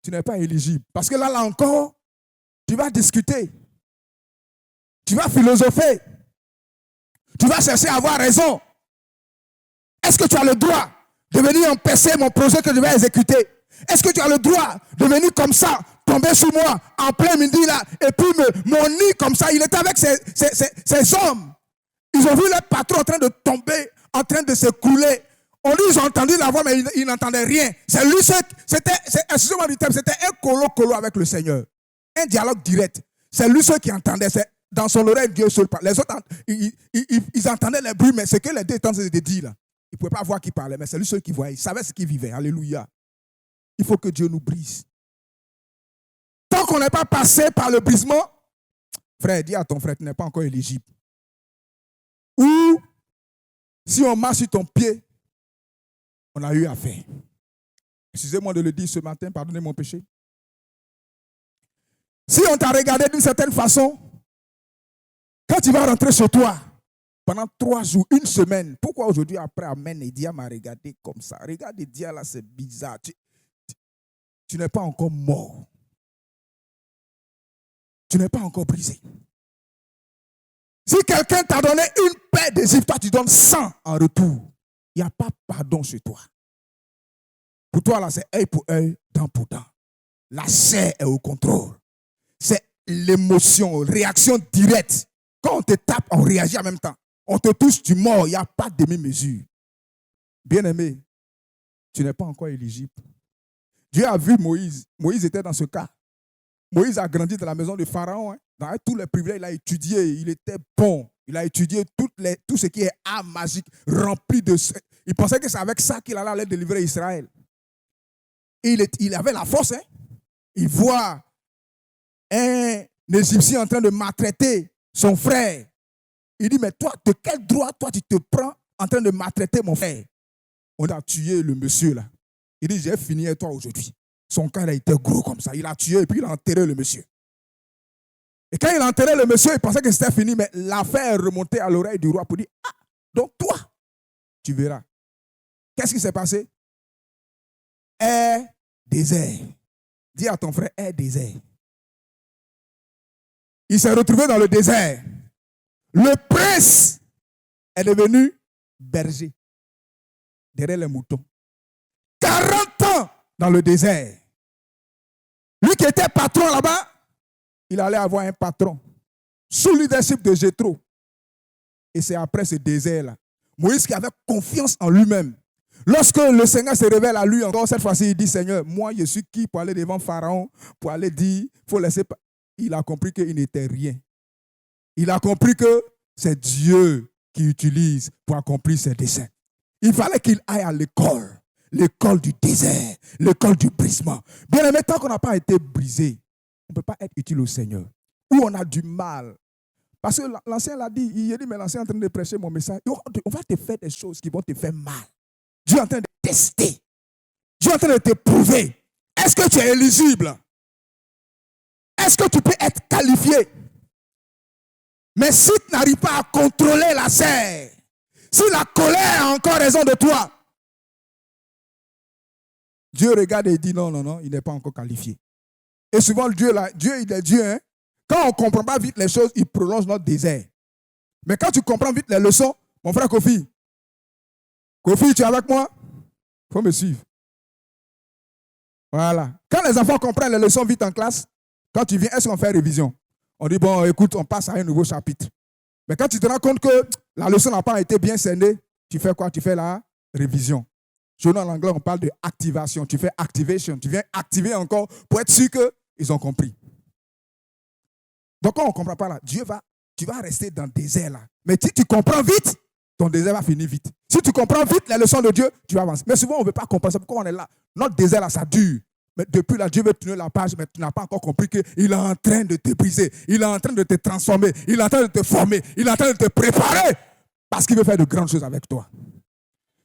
tu n'es pas éligible. Parce que là encore, tu vas discuter. Tu vas philosopher. Tu vas chercher à avoir raison. Est-ce que tu as le droit de venir empêcher mon projet que je vais exécuter? Est-ce que tu as le droit de venir comme ça, tomber sur moi en plein midi là, et puis mon nid comme ça? Il était avec ces hommes. Ils ont vu leur patron en train de tomber, en train de se couler. On dit, ils ont entendu la voix, mais ils n'entendaient rien. C'est lui, excusez-moi du terme, c'était un colo avec le Seigneur. Un dialogue direct. C'est lui seul qui entendait. Dans son oreille, Dieu seul parle. Les autres, ils entendaient les bruits, mais ce que les deux étaient en train de dire là, ils ne pouvaient pas voir qui parlait, mais c'est lui seul qui voyait. Il savait ce qu'il vivait. Alléluia. Il faut que Dieu nous brise. Tant qu'on n'est pas passé par le brisement, frère, dis à ton frère, tu n'es pas encore éligible. Ou, si on marche sur ton pied, on a eu affaire. Excusez-moi de le dire ce matin, pardonnez mon péché. Si on t'a regardé d'une certaine façon, quand tu vas rentrer chez toi, pendant 3 jours, 1 semaine, pourquoi aujourd'hui après Amen et Dia m'a regardé comme ça? Regarde Dia là, c'est bizarre. Tu n'es pas encore mort. Tu n'es pas encore brisé. Si quelqu'un t'a donné une paire d'Égypte, toi tu donnes 100 en retour. Il n'y a pas pardon chez toi. Pour toi là, c'est œil pour œil, dent pour dent. La chair est au contrôle. C'est l'émotion, réaction directe. Quand on te tape, on réagit en même temps. On te touche, tu mords. Il n'y a pas de demi-mesure. Bien-aimé, tu n'es pas encore éligible. Dieu a vu Moïse. Moïse était dans ce cas. Moïse a grandi dans la maison de Pharaon. Dans tous les privilèges, il a étudié. Il était bon. Il a étudié tout ce qui est art magique, rempli de... Il pensait que c'est avec ça qu'il allait délivrer Israël. Et il avait la force. Il voit un Égyptien en train de maltraiter son frère. Il dit, mais toi, de quel droit, toi, tu te prends en train de maltraiter mon frère? On a tué le monsieur là. Il dit, j'ai fini avec toi aujourd'hui. Son cœur a été gros comme ça. Il a tué et puis il a enterré le monsieur. Et quand il a enterré le monsieur, il pensait que c'était fini, mais l'affaire est remontée à l'oreille du roi pour dire, ah, donc toi, tu verras. Qu'est-ce qui s'est passé? Désert. Dis à ton frère, désert. il s'est retrouvé dans le désert. Le prince est devenu berger derrière les moutons. 40 ans dans le désert. Lui qui était patron là-bas, il allait avoir un patron sous le leadership de Jéthro. Et c'est après ce désert-là, Moïse qui avait confiance en lui-même. Lorsque le Seigneur se révèle à lui encore, cette fois-ci, il dit, Seigneur, moi je suis qui pour aller devant Pharaon, pour aller dire, il faut laisser... Il a compris qu'il n'était rien. Il a compris que c'est Dieu qui utilise pour accomplir ses desseins. Il fallait qu'il aille à l'école. L'école du désert, l'école du brisement. Bien aimé, tant qu'on n'a pas été brisé, on ne peut pas être utile au Seigneur. Ou on a du mal. Parce que l'ancien l'a dit, il a dit, mais l'ancien est en train de prêcher mon message. On va te faire des choses qui vont te faire mal. Dieu est en train de tester. Dieu est en train de te prouver. Est-ce que tu es éligible? Est-ce que tu peux être qualifié? Mais si tu n'arrives pas à contrôler la serre, si la colère a encore raison de toi, Dieu regarde et dit non, il n'est pas encore qualifié. Et souvent, Dieu il est Dieu. Hein? Quand on ne comprend pas vite les choses, il prolonge notre désert. Mais quand tu comprends vite les leçons, mon frère Kofi, tu es avec moi? Il faut me suivre. Voilà. Quand les enfants comprennent les leçons vite en classe, quand tu viens, est-ce qu'on fait révision? On dit, bon, écoute, on passe à un nouveau chapitre. Mais quand tu te rends compte que la leçon n'a pas été bien scellée, tu fais quoi? Tu fais la révision. Chez nous, en anglais, on parle de activation. Tu fais activation. Tu viens activer encore pour être sûr qu'ils ont compris. Donc, quand on ne comprend pas là, tu vas rester dans le désert là. Mais si tu comprends vite, ton désert va finir vite. Si tu comprends vite les leçons de Dieu, tu vas avancer. Mais souvent, on ne veut pas comprendre. C'est pourquoi on est là. Notre désert là, ça dure. Mais depuis là, Dieu veut tourner la page, mais tu n'as pas encore compris qu'il est en train de te briser. Il est en train de te transformer. Il est en train de te former. Il est en train de te préparer. Parce qu'il veut faire de grandes choses avec toi.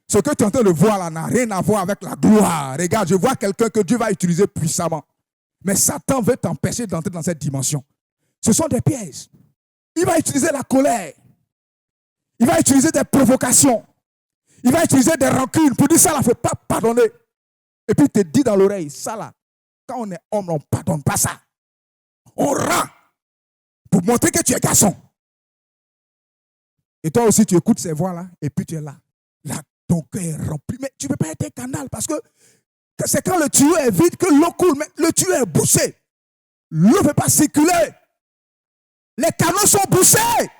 Ce que tu es en train de voir là n'a rien à voir avec la gloire. Regarde, je vois quelqu'un que Dieu va utiliser puissamment. Mais Satan veut t'empêcher d'entrer dans cette dimension. Ce sont des pièges. Il va utiliser la colère. Il va utiliser des provocations. Il va utiliser des rancunes pour dire ça, il ne faut pas pardonner. Et puis il te dit dans l'oreille, ça là, quand on est homme, on ne pardonne pas ça. On rend pour montrer que tu es garçon. Et toi aussi, tu écoutes ces voix-là, et puis tu es là. Là, ton cœur est rempli. Mais tu ne peux pas être un canal, parce que c'est quand le tuyau est vide que l'eau coule. Mais le tuyau est bouché. L'eau ne peut pas circuler. Les canaux sont bouchés.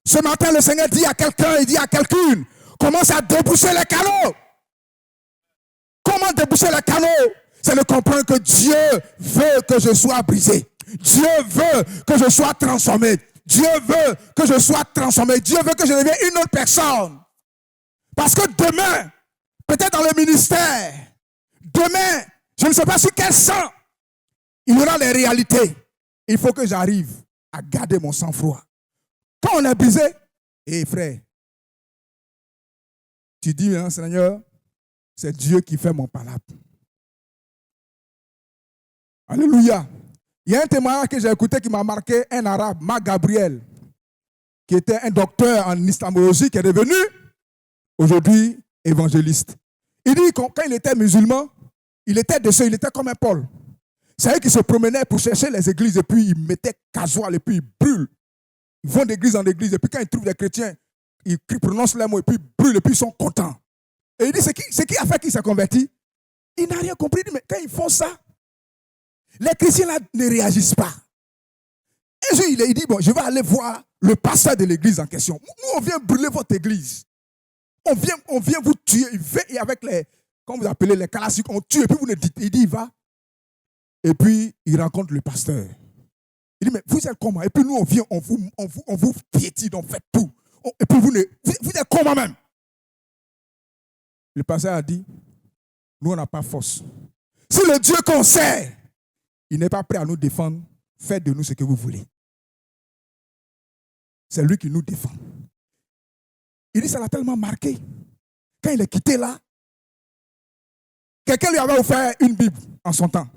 Ce matin, le Seigneur dit à quelqu'un, il dit à quelqu'une, commence à déboucher les canaux. Comment déboucher les canaux? C'est de comprendre que Dieu veut que je sois brisé. Dieu veut que je sois transformé. Dieu veut que je sois transformé. Dieu veut que je devienne une autre personne. Parce que demain, peut-être dans le ministère, demain, je ne sais pas sur quel sang, il y aura les réalités. Il faut que j'arrive à garder mon sang-froid. Quand on est brisé, frère, tu dis, hein, Seigneur, c'est Dieu qui fait mon palabre. Alléluia. Il y a un témoignage que j'ai écouté qui m'a marqué, un arabe, Marc Gabriel, qui était un docteur en islamologie, qui est devenu aujourd'hui évangéliste. Il dit quand il était musulman, il était comme un Paul. C'est eux qui se promenaient pour chercher les églises et puis ils mettaient casual et puis ils brûlent. Ils vont d'église en église et puis quand ils trouvent des chrétiens, ils prononcent les mots et puis ils brûlent et puis ils sont contents. Et il dit, c'est qui a fait qu'il s'est converti? Il n'a rien compris, mais quand ils font ça, les chrétiens là ne réagissent pas. Un jour, il dit, bon, je vais aller voir le pasteur de l'église en question. Nous, on vient brûler votre église. On vient vous tuer. Et avec les, comme vous appelez les classiques, on tue et puis vous ne dites, il dit, il va. Et puis, il rencontre le pasteur. Il dit, mais vous êtes comment? Et puis nous, on vient, on vous piétine, on fait tout. Et puis vous êtes comment même? Le pasteur a dit, nous, on n'a pas force. Si le Dieu qu'on sert, il n'est pas prêt à nous défendre, faites de nous ce que vous voulez. C'est lui qui nous défend. Il dit, ça l'a tellement marqué. Quand il est quitté là, quelqu'un lui avait offert une Bible en son temps.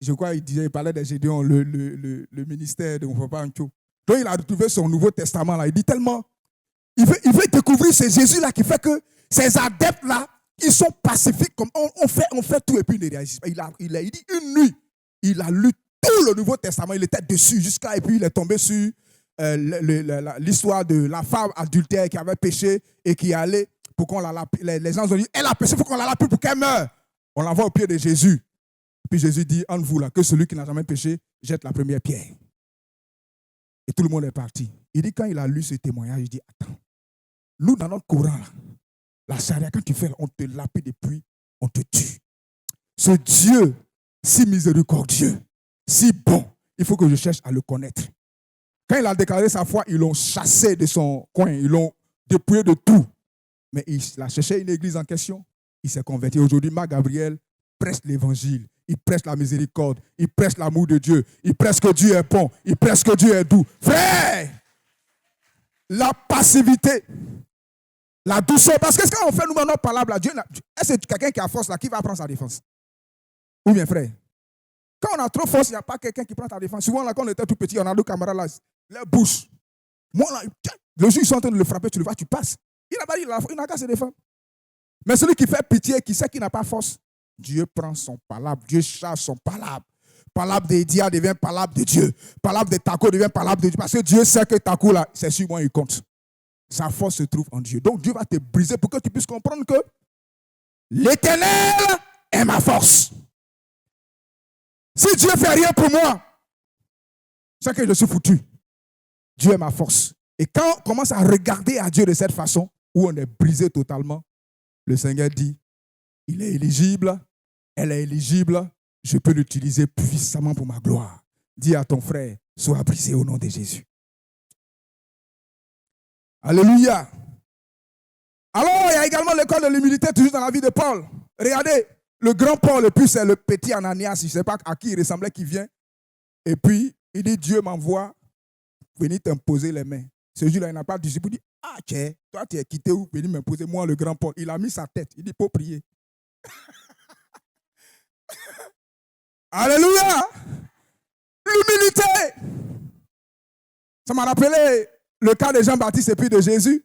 Je crois qu'il parlait de Gédéon, le ministère de mon papa Ancho. Donc il a retrouvé son Nouveau Testament là. Il dit tellement, il veut découvrir ce Jésus-là qui fait que ces adeptes-là, ils sont pacifiques. Comme on fait tout et puis ils ne réagissent pas. Il dit une nuit, il a lu tout le Nouveau Testament, il était dessus jusqu'à, et puis il est tombé sur l'histoire de la femme adultère qui avait péché et qui allait pour qu'on la lapide. Les gens ont dit, elle a péché, il faut qu'on la lapide pour qu'elle meure. On l'envoie au pied de Jésus. Puis Jésus dit, entre vous là, que celui qui n'a jamais péché jette la première pierre. Et tout le monde est parti. Il dit, quand il a lu ce témoignage, il dit, attends, nous dans notre Coran, là, la charia, quand tu fais, on te lapide et puis on te tue. Ce Dieu si miséricordieux, si bon, il faut que je cherche à le connaître. Quand il a déclaré sa foi, ils l'ont chassé de son coin, ils l'ont dépouillé de tout. Mais il a cherché une église en question, il s'est converti. Aujourd'hui, Marc Gabriel prêche l'évangile, il prêche la miséricorde, il prêche l'amour de Dieu, il prêche que Dieu est bon, il prêche que Dieu est doux. Frère, la passivité, la douceur, parce que quand on fait nous-mêmes notre parole à Dieu, est-ce que quelqu'un qui a force là, qui va prendre sa défense? Ou bien frère, quand on a trop force, il n'y a pas quelqu'un qui prend ta défense. Souvent là, quand on était tout petit, on a deux camarades là, leur bouche. Moi là, le jour ils sont en train de le frapper, tu le vois, tu passes. Il n'a pas dit, il n'a qu'à se défendre. Mais celui qui fait pitié, qui sait qu'il n'a pas force, Dieu prend son palabre, Dieu charge son palabre. Palabre de Dia devient palabre de Dieu. Palabre de Taco devient palabre de Dieu. Parce que Dieu sait que Taco là, c'est sur moi, il compte. Sa force se trouve en Dieu. Donc Dieu va te briser pour que tu puisses comprendre que l'Éternel est ma force. Si Dieu ne fait rien pour moi, c'est que je suis foutu. Dieu est ma force. Et quand on commence à regarder à Dieu de cette façon, où on est brisé totalement, le Seigneur dit, il est éligible, elle est éligible, je peux l'utiliser puissamment pour ma gloire. Dis à ton frère, sois brisé au nom de Jésus. Alléluia. Alors, il y a également l'école de l'humilité, toujours dans la vie de Paul. Regardez, le grand Paul, et puis c'est le petit Ananias, je ne sais pas à qui il ressemblait, qui vient. Et puis, il dit, Dieu m'envoie venir t'imposer les mains. Ce jour-là, il n'a pas de disciple. Il dit, ah, tiens, toi, tu es quitté où? Venir m'imposer, moi, le grand Paul. Il a mis sa tête. Il dit, pour prier. Alléluia. L'humilité. Ça m'a rappelé le cas de Jean-Baptiste et puis de Jésus.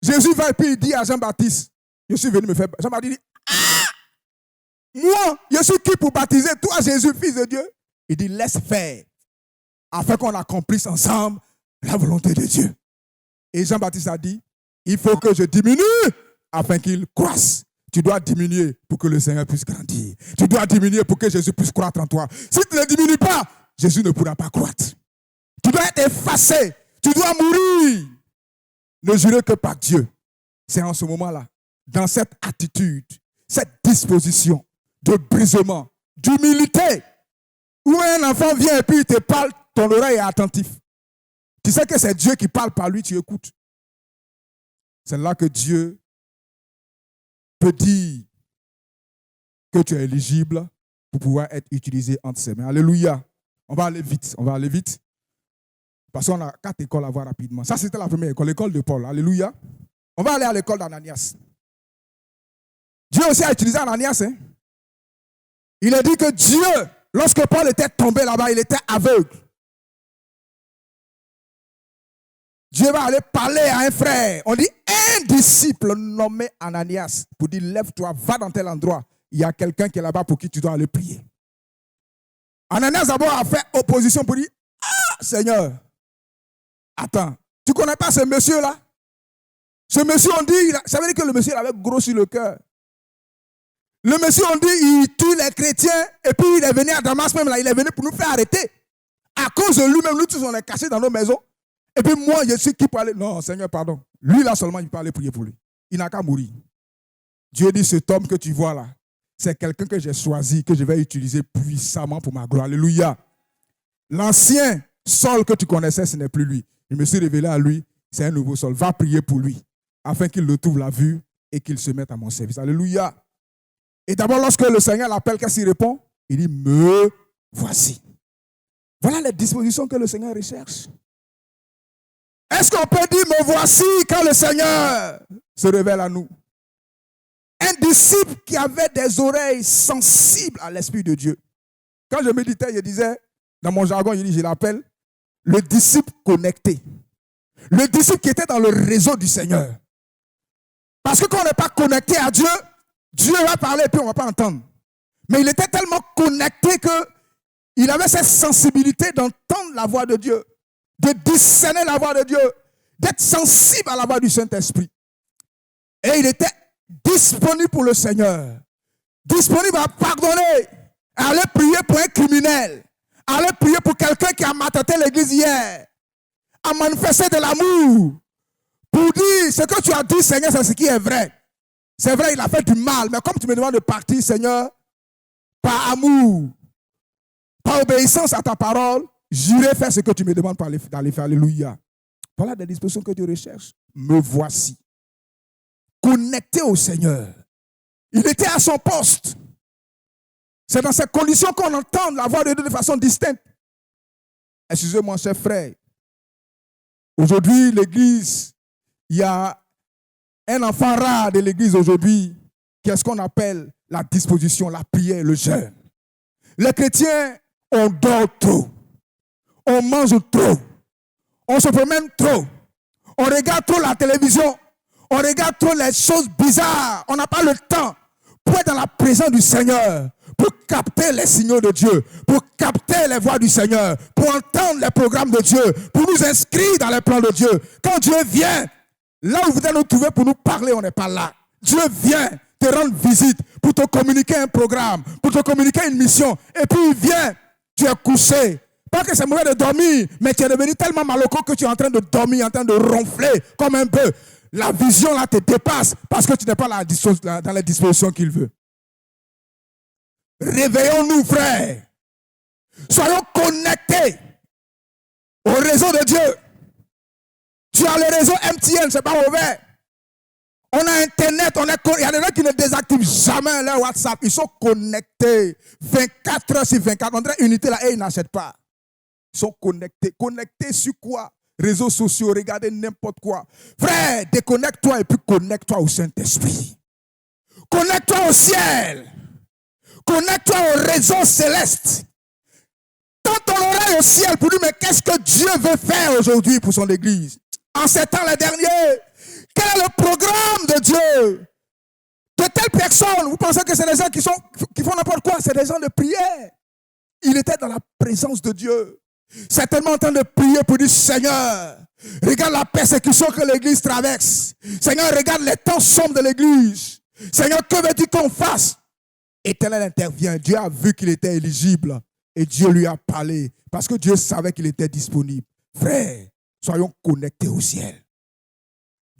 Jésus va et puis il dit à Jean-Baptiste, je suis venu me faire... Jean-Baptiste dit, ah, moi, je suis qui pour baptiser toi, Jésus, fils de Dieu? Il dit, laisse faire, afin qu'on accomplisse ensemble la volonté de Dieu. Et Jean-Baptiste a dit, il faut que je diminue afin qu'il croisse. Tu dois diminuer pour que le Seigneur puisse grandir. Tu dois diminuer pour que Jésus puisse croître en toi. Si tu ne diminues pas, Jésus ne pourra pas croître. Tu dois être effacé. Tu dois mourir. Ne jurez que par Dieu. C'est en ce moment-là, dans cette attitude, cette disposition de brisement, d'humilité, où un enfant vient et puis il te parle, ton oreille est attentive. Tu sais que c'est Dieu qui parle par lui, tu écoutes. C'est là que Dieu peut dire que tu es éligible pour pouvoir être utilisé entre ses mains. Alléluia. On va aller vite. Parce qu'on a 4 écoles à voir rapidement. Ça, c'était la première école, l'école de Paul. Alléluia. On va aller à l'école d'Ananias. Dieu aussi a utilisé Ananias. Hein? Il a dit que Dieu, lorsque Paul était tombé là-bas, il était aveugle. Dieu va aller parler à un frère. On dit un disciple nommé Ananias pour dire lève-toi, va dans tel endroit. Il y a quelqu'un qui est là-bas pour qui tu dois aller prier. Ananias d'abord a fait opposition pour dire ah Seigneur, attends, tu ne connais pas ce monsieur-là? Ce monsieur, on dit, ça veut dire que le monsieur avait grossi le cœur. Le monsieur, on dit, il tue les chrétiens et puis il est venu à Damas même là, il est venu pour nous faire arrêter. À cause de lui-même, nous tous on est cachés dans nos maisons. Et puis moi, je suis qui pour aller? Non, Seigneur, pardon. Lui là seulement, il peut aller prier pour lui. Il n'a qu'à mourir. Dieu dit, cet homme que tu vois là, c'est quelqu'un que j'ai choisi, que je vais utiliser puissamment pour ma gloire. Alléluia. L'ancien Saul que tu connaissais, ce n'est plus lui. Je me suis révélé à lui, c'est un nouveau Saul. Va prier pour lui, afin qu'il retrouve la vue et qu'il se mette à mon service. Alléluia. Et d'abord, lorsque le Seigneur l'appelle, qu'est-ce qu'il répond? Il dit, me voici. Voilà les dispositions que le Seigneur recherche. Est-ce qu'on peut dire, me voici, quand le Seigneur se révèle à nous? Un disciple qui avait des oreilles sensibles à l'Esprit de Dieu. Quand je méditais, je disais, dans mon jargon, je l'appelle le disciple connecté. Le disciple qui était dans le réseau du Seigneur. Parce que quand on n'est pas connecté à Dieu, Dieu va parler et puis on ne va pas entendre. Mais il était tellement connecté Il avait cette sensibilité d'entendre la voix de Dieu, de discerner la voix de Dieu, d'être sensible à la voix du Saint-Esprit. Et il était disponible pour le Seigneur, disponible à pardonner, à aller prier pour un criminel, à aller prier pour quelqu'un qui a maltraité l'église hier, à manifester de l'amour, pour dire ce que tu as dit, Seigneur, c'est ce qui est vrai. C'est vrai, il a fait du mal, mais comme tu me demandes de partir, Seigneur, par amour, par obéissance à ta parole, j'irai faire ce que tu me demandes d'aller faire. Alléluia. Voilà des dispositions que tu recherches. Me voici. Connecté au Seigneur. Il était à son poste. C'est dans ces conditions qu'on entend la voix de Dieu de façon distincte. Excusez-moi, cher frère. Aujourd'hui, l'église, il y a un enfant rare de l'église aujourd'hui, qui est ce qu'on appelle la disposition, la prière, le jeûne. Les chrétiens, on dort trop. On mange trop. On se promène trop. On regarde trop la télévision. On regarde trop les choses bizarres. On n'a pas le temps pour être dans la présence du Seigneur, pour capter les signaux de Dieu, pour capter les voix du Seigneur, pour entendre les programmes de Dieu, pour nous inscrire dans les plans de Dieu. Quand Dieu vient, là où vous allez nous trouver pour nous parler, on n'est pas là. Dieu vient te rendre visite pour te communiquer un programme, pour te communiquer une mission. Et puis il vient, tu es couché. Pas que c'est mauvais de dormir, mais tu es devenu tellement malocot que tu es en train de dormir, en train de ronfler comme un bœuf. La vision là te dépasse parce que tu n'es pas dans les dispositions qu'il veut. Réveillons-nous, frères. Soyons connectés au réseau de Dieu. Tu as le réseau MTN, c'est pas mauvais. On a Internet, il y a des gens qui ne désactivent jamais leur WhatsApp. Ils sont connectés 24 heures sur 24. On dirait unité là et ils n'achètent pas. Ils sont connectés. Connectés sur quoi? Réseaux sociaux, regardez n'importe quoi. Frère, déconnecte-toi et puis connecte-toi au Saint-Esprit. Connecte-toi au ciel. Connecte-toi au réseau céleste. Tends ton oreille au ciel pour dire, mais qu'est-ce que Dieu veut faire aujourd'hui pour son église? En ces temps les derniers, quel est le programme de Dieu? De telles personnes, vous pensez que c'est des gens qui font n'importe quoi? C'est des gens de prière. Il était dans la présence de Dieu. Certainement en train de prier pour dire, Seigneur, regarde la persécution que l'église traverse. Seigneur, regarde les temps sombres de l'église. Seigneur, que veux-tu qu'on fasse? Éternel intervient. Dieu a vu qu'il était éligible et Dieu lui a parlé parce que Dieu savait qu'il était disponible. Frère, soyons connectés au ciel.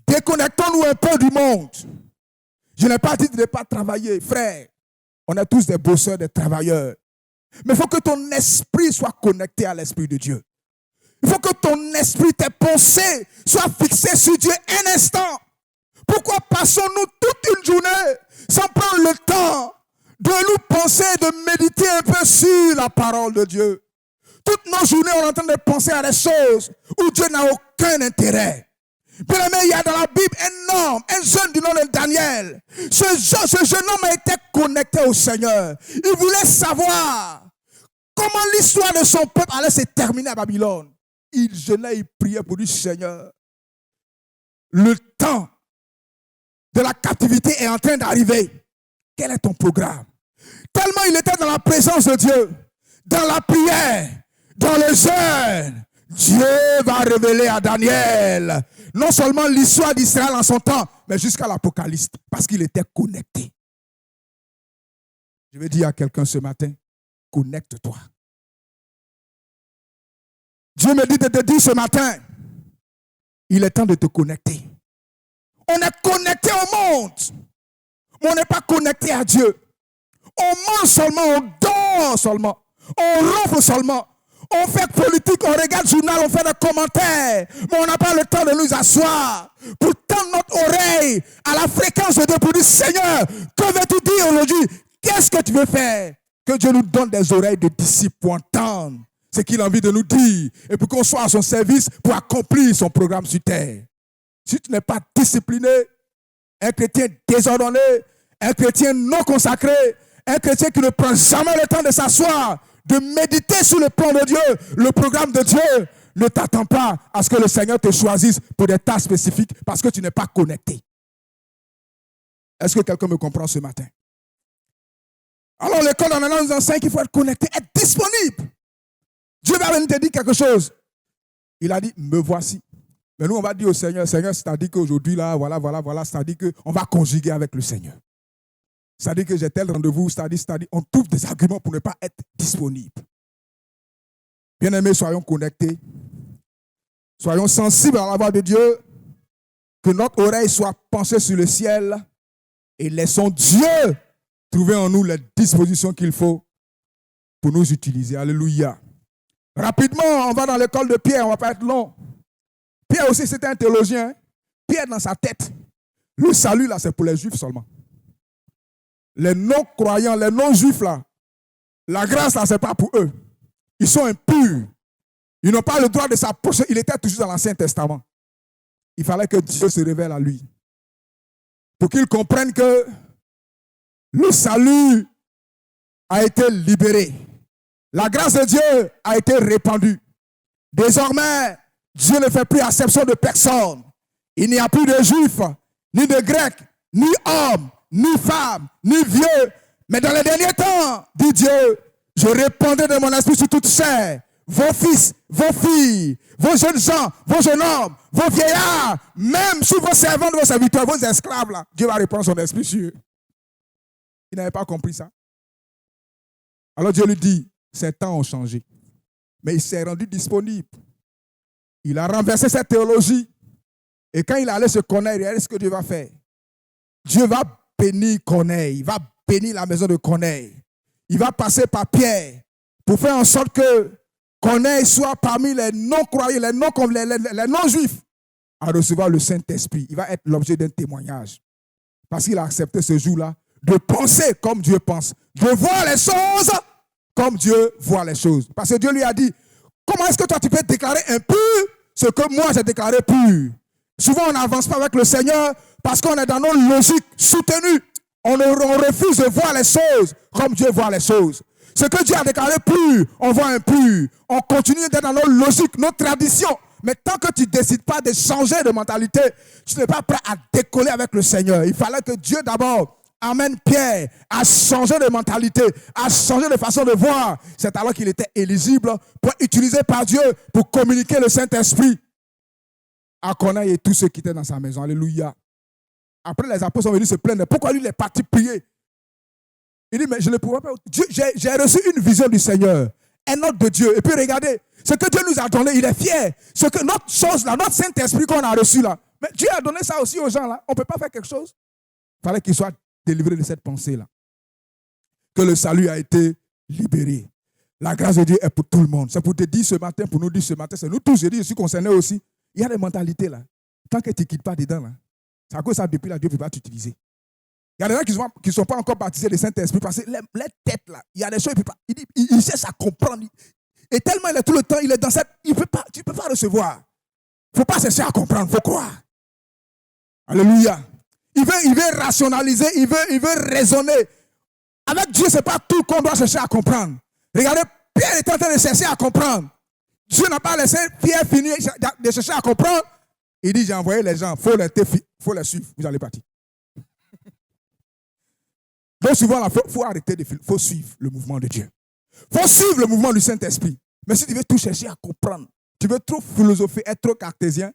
Déconnectons-nous un peu du monde. Je n'ai pas dit de ne pas travailler. Frère, on est tous des bosseurs, des travailleurs. Mais il faut que ton esprit soit connecté à l'Esprit de Dieu. Il faut que ton esprit, tes pensées soient fixées sur Dieu un instant. Pourquoi passons-nous toute une journée sans prendre le temps de nous penser, de méditer un peu sur la parole de Dieu? Toutes nos journées, on est en train de penser à des choses où Dieu n'a aucun intérêt. Bien aimé, il y a dans la Bible un homme, un jeune du nom de Daniel. Ce jeune homme a été connecté au Seigneur. Il voulait savoir comment l'histoire de son peuple allait se terminer à Babylone. Il jeûnait, il priait pour dire, Seigneur, le temps de la captivité est en train d'arriver. Quel est ton programme? Tellement il était dans la présence de Dieu, dans la prière, dans le jeûne. Dieu va révéler à Daniel non seulement l'histoire d'Israël en son temps, mais jusqu'à l'Apocalypse, parce qu'il était connecté. Je vais dire à quelqu'un ce matin, connecte-toi. Dieu me dit de te dire ce matin, il est temps de te connecter. On est connecté au monde, mais on n'est pas connecté à Dieu. On mange seulement, on dort seulement, on ronfle seulement. On fait politique, on regarde le journal, on fait des commentaires, mais on n'a pas le temps de nous asseoir pour tendre notre oreille à la fréquence de Dieu pour dire, Seigneur, que veux-tu dire aujourd'hui? Qu'est-ce que tu veux faire? Que Dieu nous donne des oreilles de disciples pour entendre ce qu'il a envie de nous dire et pour qu'on soit à son service pour accomplir son programme sur terre. Si tu n'es pas discipliné, un chrétien désordonné, un chrétien non consacré, un chrétien qui ne prend jamais le temps de s'asseoir, de méditer sur le plan de Dieu, le programme de Dieu, ne t'attends pas à ce que le Seigneur te choisisse pour des tâches spécifiques parce que tu n'es pas connecté. Est-ce que quelqu'un me comprend ce matin? Alors l'école en allant nous enseigne qu'il faut être connecté, être disponible. Dieu va venir te dire quelque chose. Il a dit, me voici. Mais nous, on va dire au Seigneur, Seigneur, c'est-à-dire qu'aujourd'hui, là, voilà, c'est-à-dire qu'on va conjuguer avec le Seigneur. C'est-à-dire que j'ai tel rendez-vous, c'est-à-dire, on trouve des arguments pour ne pas être disponible. Bien-aimés, soyons connectés. Soyons sensibles à la voix de Dieu. Que notre oreille soit penchée sur le ciel. Et laissons Dieu trouver en nous les dispositions qu'il faut pour nous utiliser. Alléluia. Rapidement, on va dans l'école de Pierre, on ne va pas être long. Pierre aussi, c'était un théologien. Pierre, dans sa tête, le salut, là, c'est pour les juifs seulement. Les non-croyants, les non-juifs, là, la grâce, là, ce n'est pas pour eux. Ils sont impurs. Ils n'ont pas le droit de s'approcher. Il était toujours dans l'Ancien Testament. Il fallait que Dieu se révèle à lui. Pour qu'il comprenne que le salut a été libéré. La grâce de Dieu a été répandue. Désormais, Dieu ne fait plus acception de personne. Il n'y a plus de juifs, ni de grecs, ni hommes, ni femmes, ni vieux. Mais dans les derniers temps, dit Dieu, je répandrai de mon esprit sur toute chair. Vos fils, vos filles, vos jeunes gens, vos jeunes hommes, vos vieillards, même sur vos servants, vos serviteurs, vos esclaves, là, Dieu va répandre son esprit sur eux. Il n'avait pas compris ça. Alors Dieu lui dit, ces temps ont changé. Mais il s'est rendu disponible. Il a renversé cette théologie. Et quand il allait se connaître, regardez ce que Dieu va faire. Dieu va bénir Corneille. Il va bénir la maison de Corneille. Il va passer par Pierre pour faire en sorte que Corneille soit parmi les non-croyants, les non-juifs à recevoir le Saint-Esprit. Il va être l'objet d'un témoignage. Parce qu'il a accepté ce jour-là de penser comme Dieu pense, de voir les choses comme Dieu voit les choses. Parce que Dieu lui a dit, comment est-ce que toi tu peux déclarer impur ce que moi j'ai déclaré pur? Souvent on n'avance pas avec le Seigneur parce qu'on est dans nos logiques soutenues. On refuse de voir les choses comme Dieu voit les choses. Ce que Dieu a déclaré pur, on voit impur. On continue d'être dans nos logiques, nos traditions. Mais tant que tu ne décides pas de changer de mentalité, tu n'es pas prêt à décoller avec le Seigneur. Il fallait que Dieu d'abord amène Pierre à changer de mentalité, à changer de façon de voir. C'est alors qu'il était éligible pour être utilisé par Dieu pour communiquer le Saint-Esprit à Corneille et tous ceux qui étaient dans sa maison. Alléluia. Après, les apôtres sont venus se plaindre. Pourquoi lui, il est parti prier? Il dit, mais je ne pouvais pas. J'ai reçu une vision du Seigneur, un ordre de Dieu. Et puis regardez, ce que Dieu nous a donné, il est fier. Ce que notre chose là, notre Saint-Esprit qu'on a reçu là, mais Dieu a donné ça aussi aux gens là. On ne peut pas faire quelque chose. Il fallait qu'il soit délivré de cette pensée là. Que le salut a été libéré. La grâce de Dieu est pour tout le monde. C'est pour te dire ce matin, pour nous dire ce matin, c'est nous tous, je suis concerné aussi. Il y a des mentalités là. Tant que tu ne quittes pas dedans là, c'est à cause de ça depuis là, Dieu ne peut pas t'utiliser. Il y a des gens qui ne sont pas encore baptisés du Saint-Esprit parce que les têtes là, il y a des choses, il cherche à comprendre. Et tellement il est tout le temps, il est dans cette. Tu ne peux pas recevoir. Il ne faut pas chercher à comprendre, il faut croire. Alléluia. Il veut rationaliser, il veut raisonner. Avec Dieu, ce n'est pas tout qu'on doit chercher à comprendre. Regardez, Pierre est en train de chercher à comprendre. Dieu n'a pas laissé Pierre finir de chercher à comprendre. Il dit, j'ai envoyé les gens, il faut les suivre, vous allez partir. Donc souvent, il faut arrêter il faut suivre le mouvement de Dieu. Il faut suivre le mouvement du Saint-Esprit. Mais si tu veux tout chercher à comprendre, tu veux trop philosopher, être trop cartésien,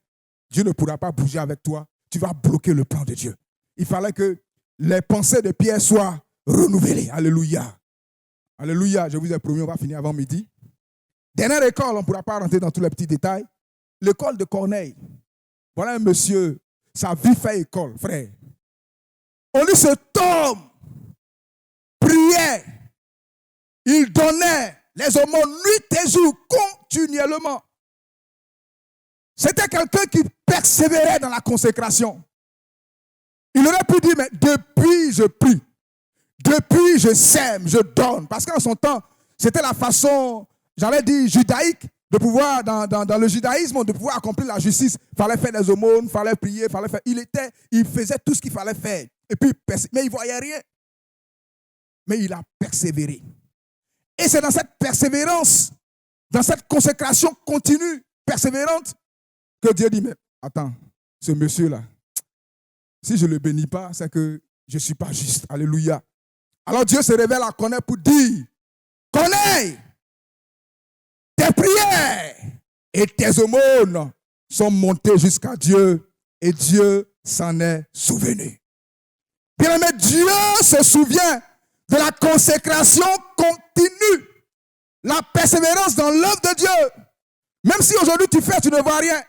Dieu ne pourra pas bouger avec toi. Tu vas bloquer le plan de Dieu. Il fallait que les pensées de Pierre soient renouvelées. Alléluia. Alléluia. Je vous ai promis, on va finir avant midi. Dernière école, on ne pourra pas rentrer dans tous les petits détails. L'école de Corneille. Voilà un monsieur, sa vie fait école, frère. On lui cet homme priait. Il donnait les aumônes nuit et jour continuellement. C'était quelqu'un qui persévérait dans la consécration. Il aurait pu dire, mais depuis je prie, depuis je sème, je donne. Parce qu'en son temps, c'était la façon, j'allais dire, judaïque, de pouvoir, dans le judaïsme, de pouvoir accomplir la justice. Il fallait faire des aumônes, il fallait prier, il fallait faire. Il faisait tout ce qu'il fallait faire. Et puis, mais il ne voyait rien. Mais il a persévéré. Et c'est dans cette persévérance, dans cette consécration continue, persévérante, que Dieu dit, mais attends, ce monsieur-là, si je ne le bénis pas, c'est que je ne suis pas juste. Alléluia. Alors Dieu se révèle à Corneille pour dire, Corneille, tes prières et tes aumônes sont montées jusqu'à Dieu et Dieu s'en est souvenu. Bien-aimé, Dieu se souvient de la consécration continue, la persévérance dans l'œuvre de Dieu. Même si aujourd'hui tu fais, tu ne vois rien.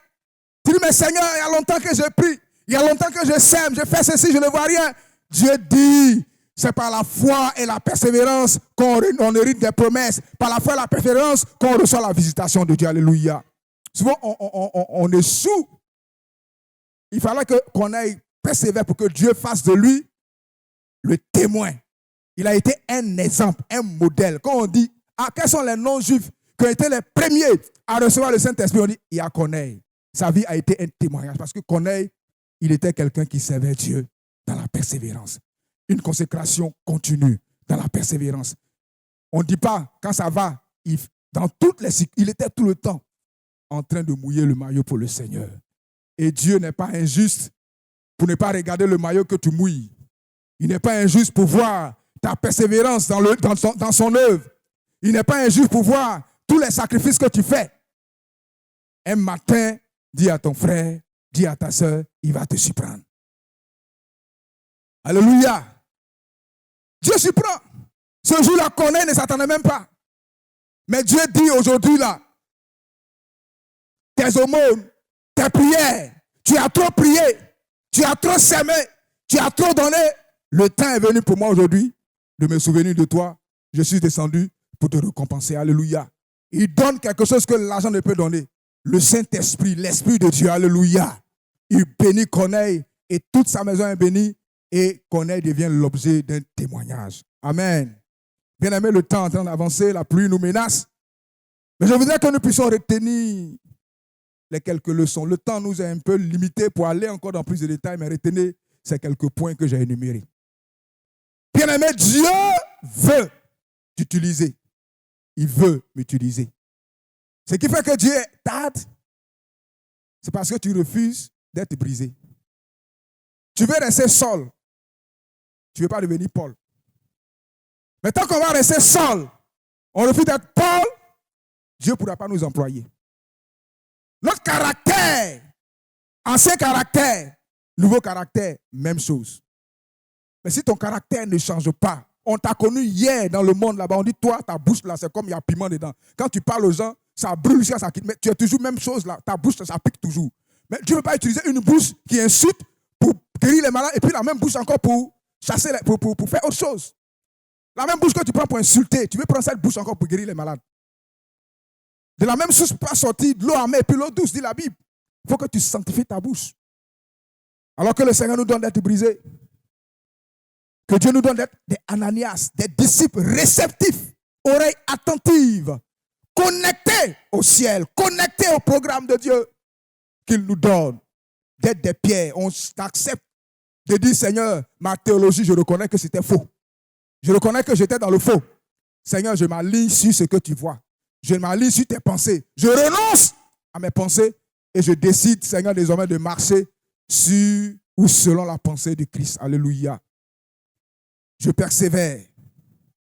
Tu dis, mais Seigneur, il y a longtemps que je prie, il y a longtemps que je sème, je fais ceci, je ne vois rien. Dieu dit, c'est par la foi et la persévérance qu'on hérite des promesses. Par la foi et la persévérance qu'on reçoit la visitation de Dieu. Alléluia. Souvent, on échoue. Il fallait qu'on aille persévérer pour que Dieu fasse de lui le témoin. Il a été un exemple, un modèle. Quand on dit, quels sont les non-juifs qui ont été les premiers à recevoir le Saint-Esprit, on dit, il y a Corneille. Sa vie a été un témoignage parce que Corneille, il était quelqu'un qui servait Dieu dans la persévérance. Une consécration continue dans la persévérance. On ne dit pas, quand ça va, il était tout le temps en train de mouiller le maillot pour le Seigneur. Et Dieu n'est pas injuste pour ne pas regarder le maillot que tu mouilles. Il n'est pas injuste pour voir ta persévérance dans son œuvre. Il n'est pas injuste pour voir tous les sacrifices que tu fais. Un matin, dis à ton frère, dis à ta soeur, il va te surprendre. Alléluia. Dieu surprend. Ce jour-là, Corneille ne s'attendait même pas. Mais Dieu dit aujourd'hui là, tes aumônes, tes prières, tu as trop prié, tu as trop sémé, tu as trop donné. Le temps est venu pour moi aujourd'hui de me souvenir de toi. Je suis descendu pour te récompenser. Alléluia. Il donne quelque chose que l'argent ne peut donner. Le Saint-Esprit, l'Esprit de Dieu. Alléluia. Il bénit Corneille et toute sa maison est bénie. Et Corneille devient l'objet d'un témoignage. Amen. Bien aimé, le temps est en train d'avancer, la pluie nous menace. Mais je voudrais que nous puissions retenir les quelques leçons. Le temps nous est un peu limité pour aller encore dans plus de détails, mais retenez ces quelques points que j'ai énumérés. Bien aimé, Dieu veut t'utiliser. Il veut m'utiliser. Ce qui fait que Dieu t'aide, c'est parce que tu refuses d'être brisé. Tu veux rester seul. Tu ne veux pas devenir Paul. Mais tant qu'on va rester seul, on refuse d'être Paul, Dieu ne pourra pas nous employer. Notre caractère, ancien caractère, nouveau caractère, même chose. Mais si ton caractère ne change pas, on t'a connu hier dans le monde là-bas, on dit toi, ta bouche là, c'est comme il y a piment dedans. Quand tu parles aux gens, ça brûle jusqu'à ça quitte. Mais tu es toujours même chose là, ta bouche ça pique toujours. Mais tu ne veux pas utiliser une bouche qui insulte pour guérir les malades et puis la même bouche encore pour chasser, pour faire autre chose. La même bouche que tu prends pour insulter, tu veux prendre cette bouche encore pour guérir les malades. De la même source pas sortir de l'eau amère et puis l'eau douce, dit la Bible. Il faut que tu sanctifies ta bouche. Alors que le Seigneur nous donne d'être brisés. Que Dieu nous donne d'être des Ananias, des disciples réceptifs, oreilles attentives, connectés au ciel, connectés au programme de Dieu qu'il nous donne. D'être des pierres, on accepte de dire Seigneur, ma théologie, je reconnais que c'était faux. Je reconnais que j'étais dans le faux. Seigneur, je m'aligne sur ce que tu vois. Je m'aligne sur tes pensées. Je renonce à mes pensées et je décide, Seigneur, désormais de marcher sur ou selon la pensée de Christ. Alléluia. Je persévère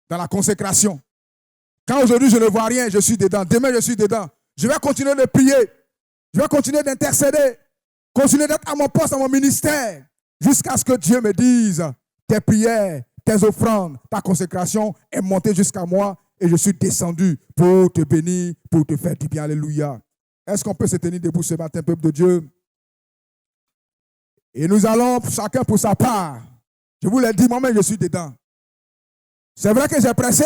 dans la consécration. Quand aujourd'hui je ne vois rien, je suis dedans. Demain, je suis dedans. Je vais continuer de prier. Je vais continuer d'intercéder. Continuer d'être à mon poste, à mon ministère. Jusqu'à ce que Dieu me dise, tes prières, tes offrandes, ta consécration est montée jusqu'à moi et je suis descendu pour te bénir, pour te faire du bien. Alléluia. Est-ce qu'on peut se tenir debout ce matin, peuple de Dieu? Et nous allons chacun pour sa part. Je vous l'ai dit, moi-même, je suis dedans. C'est vrai que j'ai pressé,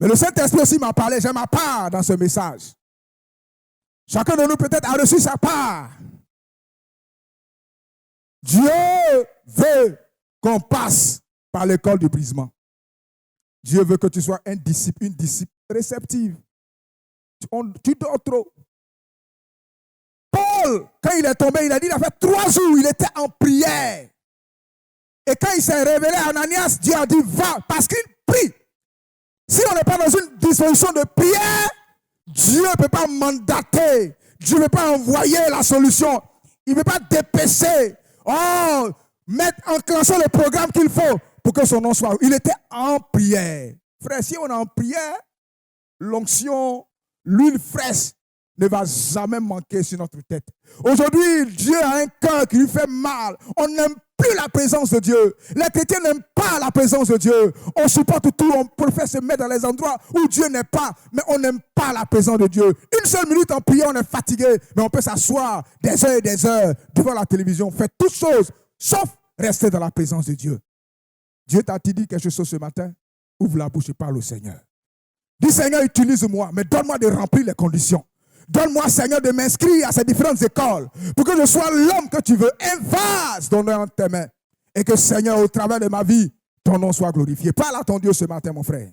mais le Saint-Esprit aussi m'a parlé. J'ai ma part dans ce message. Chacun de nous peut-être a reçu sa part. Dieu veut qu'on passe par l'école du brisement. Dieu veut que tu sois un disciple, une disciple réceptive. Tu dors trop. Paul, quand il est tombé, il a dit il a fait 3 jours, il était en prière. Et quand il s'est révélé à Ananias, Dieu a dit va, parce qu'il prie. Si on n'est pas dans une disposition de prière, Dieu ne peut pas mandater, Dieu ne peut pas envoyer la solution. Il ne peut pas dépêcher, enclencher le programme qu'il faut pour que son nom soit. Il était en prière. Frère, si on est en prière, l'onction, l'huile fraîche ne va jamais manquer sur notre tête. Aujourd'hui, Dieu a un cœur qui lui fait mal. On n'aime plus la présence de Dieu. Les chrétiens n'aiment pas la présence de Dieu. On supporte tout, on préfère se mettre dans les endroits où Dieu n'est pas, mais on n'aime pas la présence de Dieu. Une seule minute en prière, on est fatigué, mais on peut s'asseoir des heures et des heures devant la télévision, faire toutes choses, sauf rester dans la présence de Dieu. Dieu t'a dit quelque chose ce matin? Ouvre la bouche et parle au Seigneur. Dis, Seigneur, utilise-moi, mais donne-moi de remplir les conditions. Donne-moi, Seigneur, de m'inscrire à ces différentes écoles pour que je sois l'homme que tu veux, un vase donné en tes mains. Et que, Seigneur, au travers de ma vie, ton nom soit glorifié. Parle à ton Dieu ce matin, mon frère.